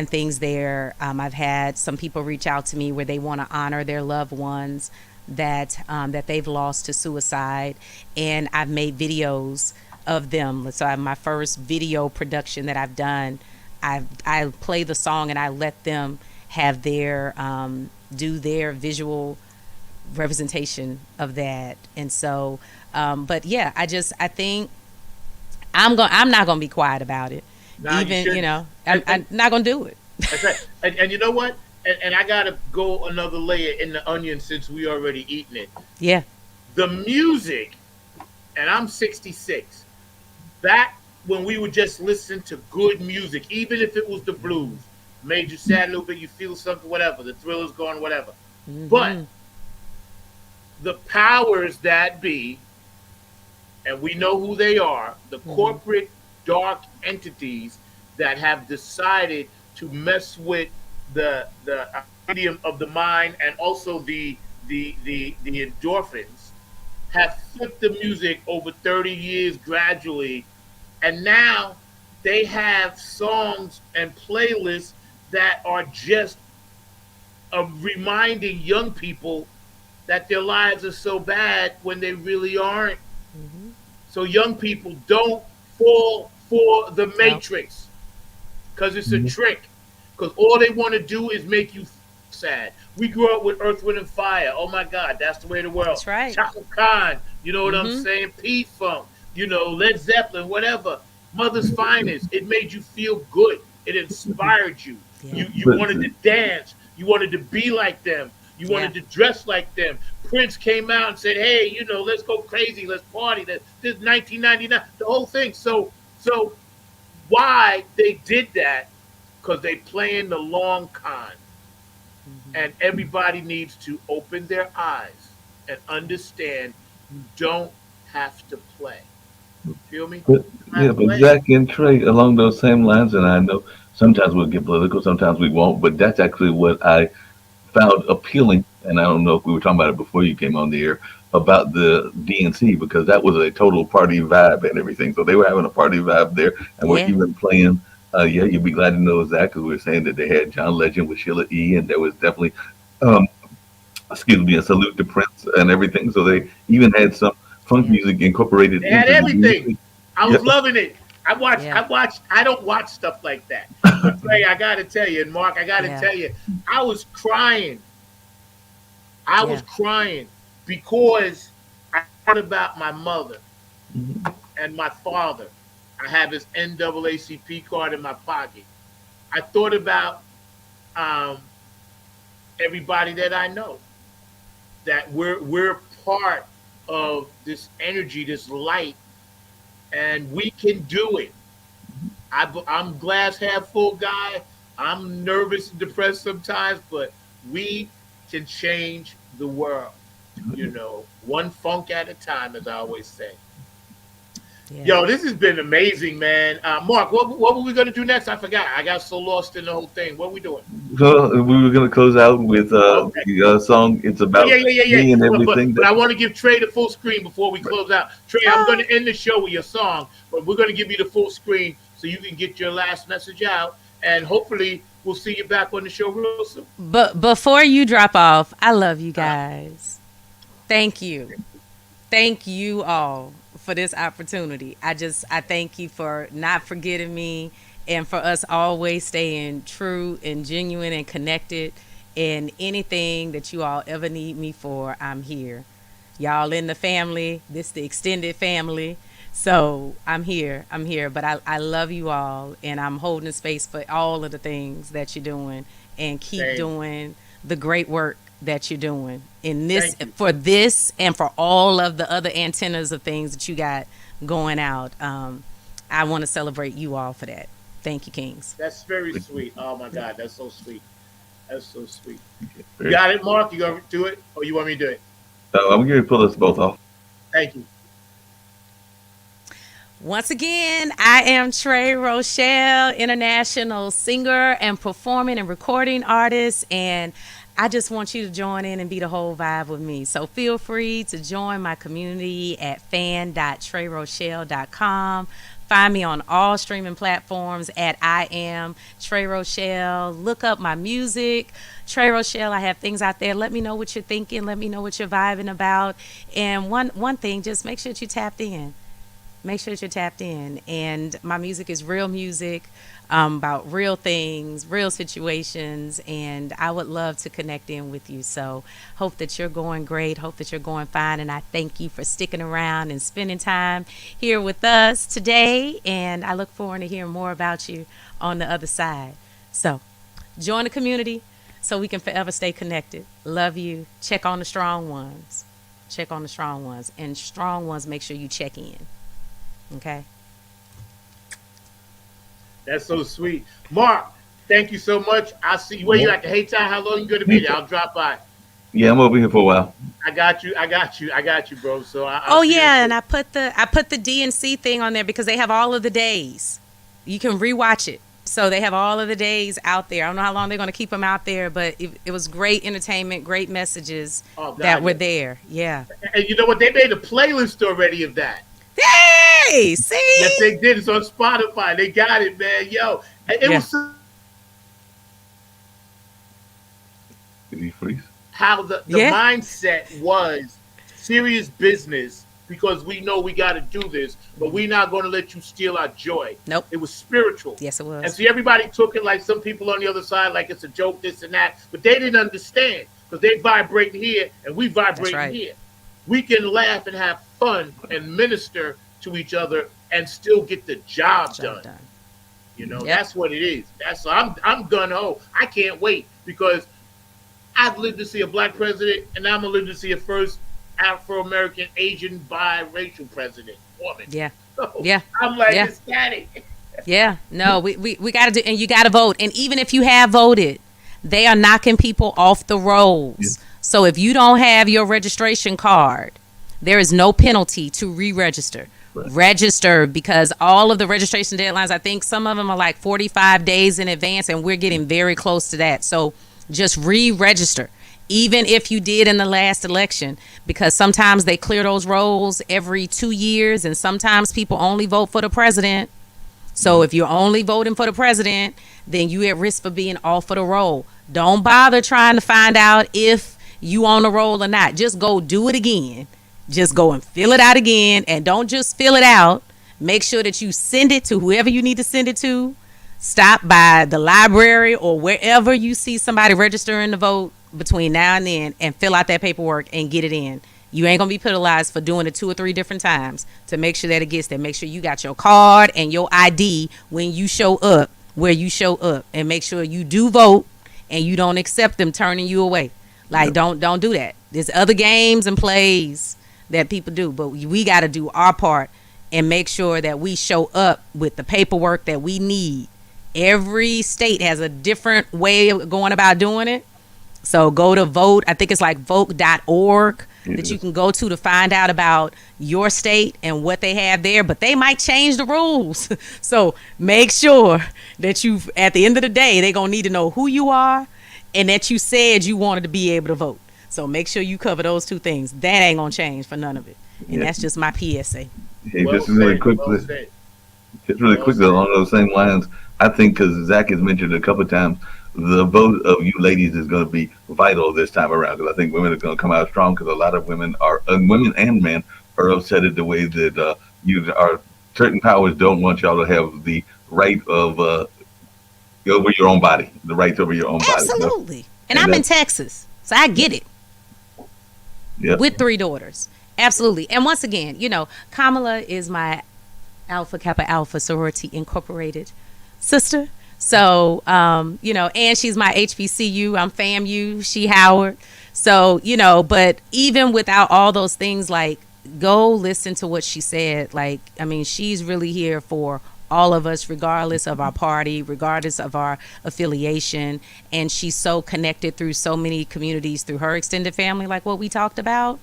things there. I've had some people reach out to me where they want to honor their loved ones that they've lost to suicide, and I've made videos of them. So I have my first video production that I've done. I play the song and I let them have their do their visual representation of that. And so, but yeah, I think I'm not gonna be quiet about it. Nah, you Even shouldn't. I'm not gonna do it. That's right. And you know what? And I gotta go another layer in the onion since we already eaten it. Yeah. The music, and I'm 66. Back when we would just listen to good music, even if it was the blues, made you sad a little bit, you feel something, whatever. The Thriller's gone, whatever. But the powers that be, and we know who they are, the corporate dark entities that have decided to mess with the medium of the mind and also the endorphins, have flipped the music over 30 years gradually, and now they have songs and playlists that are just reminding young people that their lives are so bad when they really aren't. So young people, don't fall for the matrix, because it's a trick. Because all they want to do is make you sad. We grew up with Earth, Wind, and Fire. Oh my God, that's the way of the world. That's right. Chaka Khan, you know what I'm saying? P-Funk, Led Zeppelin, whatever. Mother's Finest. It made you feel good. It inspired you. Yeah. You wanted to dance. You wanted to be like them. You wanted to dress like them. Prince came out and said, "Hey, let's go crazy. Let's party." This is 1999. The whole thing. So why they did that? Because they playing the long con. And everybody needs to open their eyes and understand you don't have to play. Feel me? But Zach and Trey, along those same lines, and I know sometimes we'll get political, sometimes we won't, but that's actually what I found appealing, and I don't know if we were talking about it before you came on the air, about the DNC, because that was a total party vibe and everything. So they were having a party vibe there, and we're even playing, you'd be glad to know Zach, because we were saying that they had John Legend with Sheila E., and there was definitely, a salute to Prince and everything. So they even had some funk music incorporated. They had into everything. the music. I was loving it. I don't watch stuff like that. But Trey, I got to tell you, and Mark, I got to tell you, I was crying. I was crying because I thought about my mother and my father. I have his NAACP card in my pocket. I thought about everybody that I know, that we're part of this energy, this light, and we can do it. I'm glass half full guy. I'm nervous and depressed sometimes, but we can change the world, one funk at a time, as I always say. Yo, this has been amazing, man. Mark, what were we going to do next? I forgot. I got so lost in the whole thing. What are we doing? So we were going to close out with the song. It's about me and everything. But I want to give Trey the full screen before we close out. Trey, I'm going to end the show with your song, but we're going to give you the full screen so you can get your last message out, and hopefully we'll see you back on the show real soon. But before you drop off, I love you guys. Thank you. Thank you all for this opportunity. I thank you for not forgetting me, and for us always staying true and genuine and connected. And anything that you all ever need me for, I'm here. Y'all in the family, this the extended family. So I'm here. But I love you all, and I'm holding space for all of the things that you're doing, and keep doing the great work that you're doing in this, for this, and for all of the other antennas of things that you got going out. I want to celebrate you all for that. Thank you, Kings. That's very sweet. Oh my God, that's so sweet. That's so sweet. You got it, Mark? You gonna do it, or you want me to do it? I'm going to pull us both off. Thank you. Once again, I am Trey Rochelle, international singer and performing and recording artist, and I just want you to join in and be the whole vibe with me. So feel free to join my community at fan.treyrochelle.com. Find me on all streaming platforms at I am Trey Rochelle. Look up my music, Trey Rochelle. I have things out there. Let me know what you're thinking. Let me know what you're vibing about. And one thing, just make sure that you tapped in. make sure that you're tapped in. And my music is real music, about real things, real situations, and I would love to connect in with you. So hope that you're going great. Hope that you're going fine. And I thank you for sticking around and spending time here with us today. And I look forward to hearing more about you on the other side. So join the community so we can forever stay connected. Love you. Check on the strong ones. Check on the strong ones. And strong ones, make sure you check in. Okay? That's so sweet. Mark, thank you so much. I'll see you. Where you at the Haytown? How long you going to be there? I'll drop by. Yeah, I'm over here for a while. I got you, bro. So oh yeah, and I put the DNC thing on there because they have all of the days. You can rewatch it. So they have all of the days out there. I don't know how long they're going to keep them out there, but it was great entertainment, great messages that were there. Yeah. And you know what? They made a playlist already of that. Hey, see? Yes, they did. It's on Spotify. They got it, man. Yo, it was Did he freeze? How the mindset was serious business because we know we got to do this, but we're not going to let you steal our joy. Nope. It was spiritual. Yes, it was. And see, everybody took it like some people on the other side, like it's a joke, this and that, but they didn't understand because they vibrate here and we vibrate here. We can laugh and have fun and minister to each other and still get the job done. You know, that's what it is. I'm gun ho. I can't wait because I've lived to see a black president, and I'm gonna live to see a first Afro-American, Asian, biracial president, woman. Yeah, so yeah. I'm like ecstatic. Yeah, no, we got to do, and you got to vote. And even if you have voted, they are knocking people off the rolls. Yeah. So if you don't have your registration card, there is no penalty to re-register. Right. Register, because all of the registration deadlines, I think some of them are like 45 days in advance, and we're getting very close to that. So just re-register, even if you did in the last election, because sometimes they clear those rolls every 2 years, and sometimes people only vote for the president. So if you're only voting for the president, then you at risk for being off of the roll. Don't bother trying to find out if you on the roll or not. Just go do it again. Just go and fill it out again, and don't just fill it out. Make sure that you send it to whoever you need to send it to. Stop by the library or wherever you see somebody registering to vote between now and then, and fill out that paperwork and get it in. You ain't gonna be penalized for doing it 2 or 3 different times to make sure that it gets there. Make sure you got your card and your ID when you show up where you show up, and make sure you do vote and you don't accept them turning you away. Like, don't do that. There's other games and plays that people do, but we got to do our part and make sure that we show up with the paperwork that we need. Every state has a different way of going about doing it. So go to vote. I think it's like vote.org that you can go to find out about your state and what they have there, but they might change the rules. So make sure that at the end of the day, they're going to need to know who you are and that you said you wanted to be able to vote. So make sure you cover those 2 things. That ain't going to change for none of it. And that's just my PSA. Hey, just really quickly, along those same lines, I think because Zach has mentioned a couple of times, the vote of you ladies is going to be vital this time around, because I think women are going to come out strong, because a lot of women and men are upset at the way that certain powers don't want y'all to have the right of over your own body, the rights over your own body. Absolutely. And I'm in Texas, so I get it. Yep. With 3 daughters. Absolutely. And once again, Kamala is my Alpha Kappa Alpha Sorority Incorporated sister. So, and she's my HBCU. I'm FAMU. She Howard. So, but even without all those things, like, go listen to what she said. Like, I mean, she's really here for all of us, regardless of our party, regardless of our affiliation. And she's so connected through so many communities, through her extended family, like what we talked about.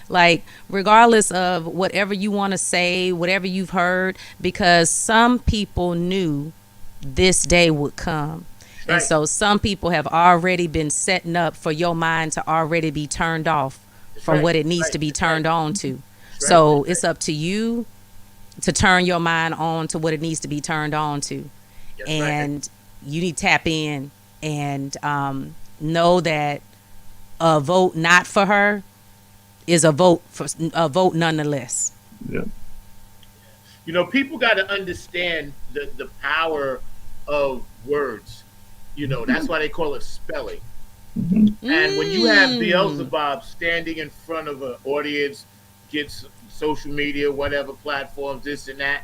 Like, regardless of whatever you want to say, whatever you've heard, because some people knew this day would come. Right. And so some people have already been setting up for your mind to already be turned off from what it needs to be turned on to. So it's up to you to turn your mind on to what it needs to be turned on to. And you need to tap in and know that a vote not for her is a vote nonetheless. Yeah. You know, people got to understand the power of words. You know, that's why they call it spelling. And when you have Beelzebub standing in front of an audience, gets social media, whatever platforms, this and that,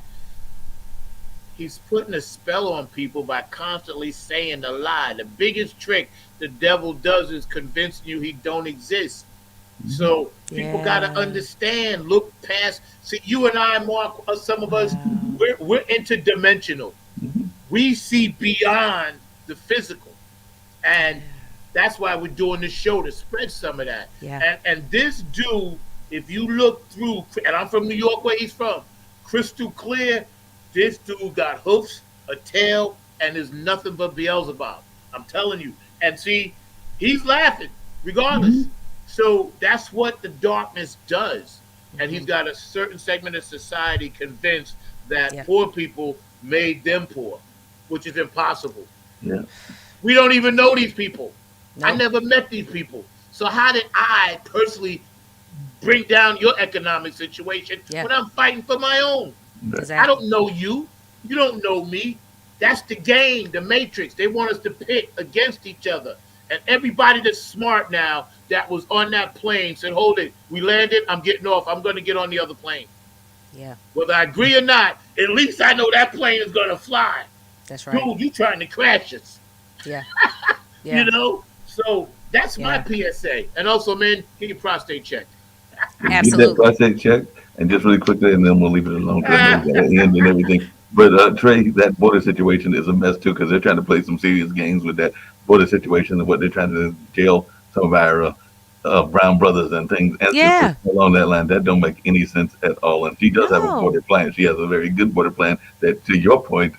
he's putting a spell on people by constantly saying a lie. The biggest trick the devil does is convincing you he don't exist. So people got to understand, look past. See, you and I, Mark, some of us, we're interdimensional. We see beyond the physical. And that's why we're doing this show, to spread some of that. And this dude, if you look through, and I'm from New York, where he's from, crystal clear, this dude got hoofs, a tail, and is nothing but Beelzebub. I'm telling you. And see, he's laughing regardless. So that's what the darkness does. And he's got a certain segment of society convinced that poor people made them poor, which is impossible. We don't even know these people. I never met these people. So how did I personally bring down your economic situation when I'm fighting for my own? I don't know you. You don't know me. That's the game, the matrix. They want us to pit against each other. And everybody that's smart now that was on that plane said, hold it, we landed, I'm getting off. I'm going to get on the other plane. Whether I agree or not, at least I know that plane is going to fly. That's right. Dude, you trying to crash us. You know? So that's my PSA. And also, man, get your prostate checked. Absolutely. Get that prostate check, and just really quickly, and then we'll leave it alone and everything. But Trey, that border situation is a mess too, because they're trying to play some serious games with that border situation and what they're trying to jail some of our brown brothers and things. And along that line, that don't make any sense at all. And she does have a border plan. She has a very good border plan that, to your point,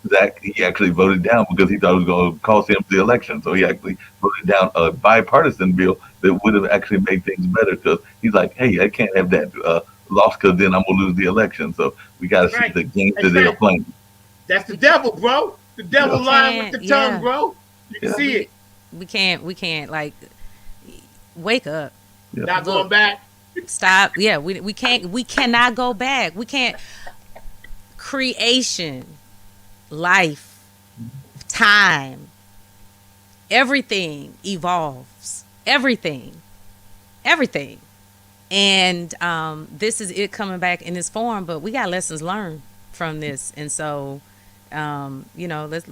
Zach, he actually voted down because he thought it was going to cost him the election. So he actually voted down a bipartisan bill that would have actually made things better, because he's like, hey, I can't have that lost because then I'm going to lose the election. So we got to see the games that they're playing. That's the devil, bro. The devil lying with the tongue, bro. You can see it. We can't, like, wake up. Not going back. Stop. We cannot go back. We can't. Creation, life, time, everything evolves. Everything. And this is it coming back in this form, but we got lessons learned from this. And so you know, let's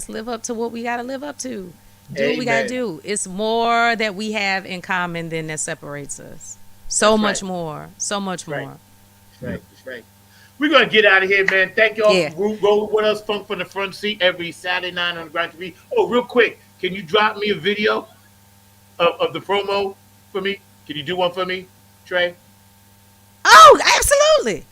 live up to what we got to live up to. Do what we got to do. It's more that we have in common than that separates us. So much more. That's right. We're going to get out of here, man. Thank y'all for rolling with us. Funk from the Front Seat every Saturday night on the Grind TV. Oh, real quick, can you drop me a video of the promo for me? Can you do one for me, Trey? Oh, absolutely.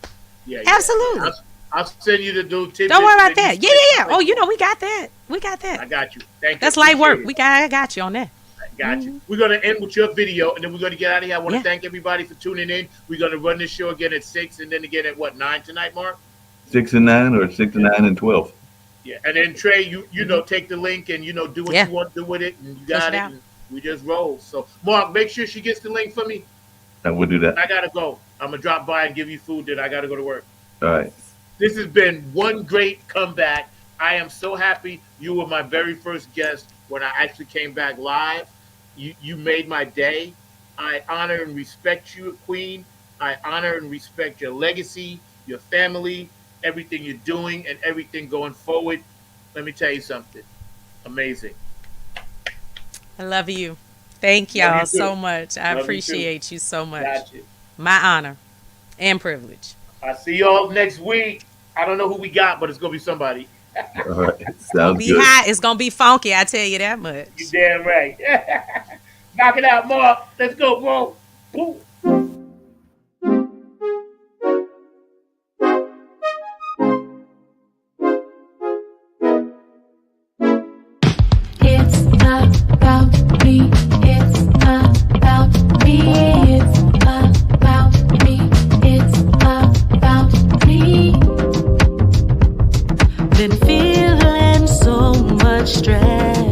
Yeah. Absolutely. I'll send you the dude. Don't worry about that. Yeah. Oh, you know, we got that. I got you. Thank you. That's light work. I got you on that. Got you. We're going to end with your video, and then we're going to get out of here. I want to thank everybody for tuning in. We're going to run this show again at 6, and then again at, 9 tonight, Mark? 6 and 9, or 6 and 9 and 12. Yeah, and then, Trey, you know, take the link and, you know, do what you want to do with it, and you got it, and we just roll. So, Mark, make sure she gets the link for me. I will do that. I got to go. I'm going to drop by and give you food, then I got to go to work. All right. This has been one great comeback. I am so happy you were my very first guest when I actually came back live. You made my day. I honor and respect you, Queen. I honor and respect your legacy, your family, everything you're doing, and everything going forward. Let me tell you something. Amazing. I love you. Thank y'all so much. I appreciate you so much. Gotcha. My honor and privilege. I'll see y'all next week. I don't know who we got, but it's going to be somebody. All right. It's gonna be hot. It's gonna be funky. I tell you that much. You damn right. Knock it out, Mark. Let's go, bro. Woo. It's about me. It's about me. It's about me. It's about me. Been feeling so much stress,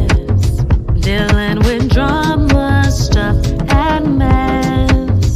dealing with drama, stuff, and mess.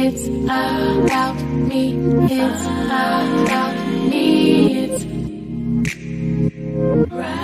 It's about me. It's about me. It's right.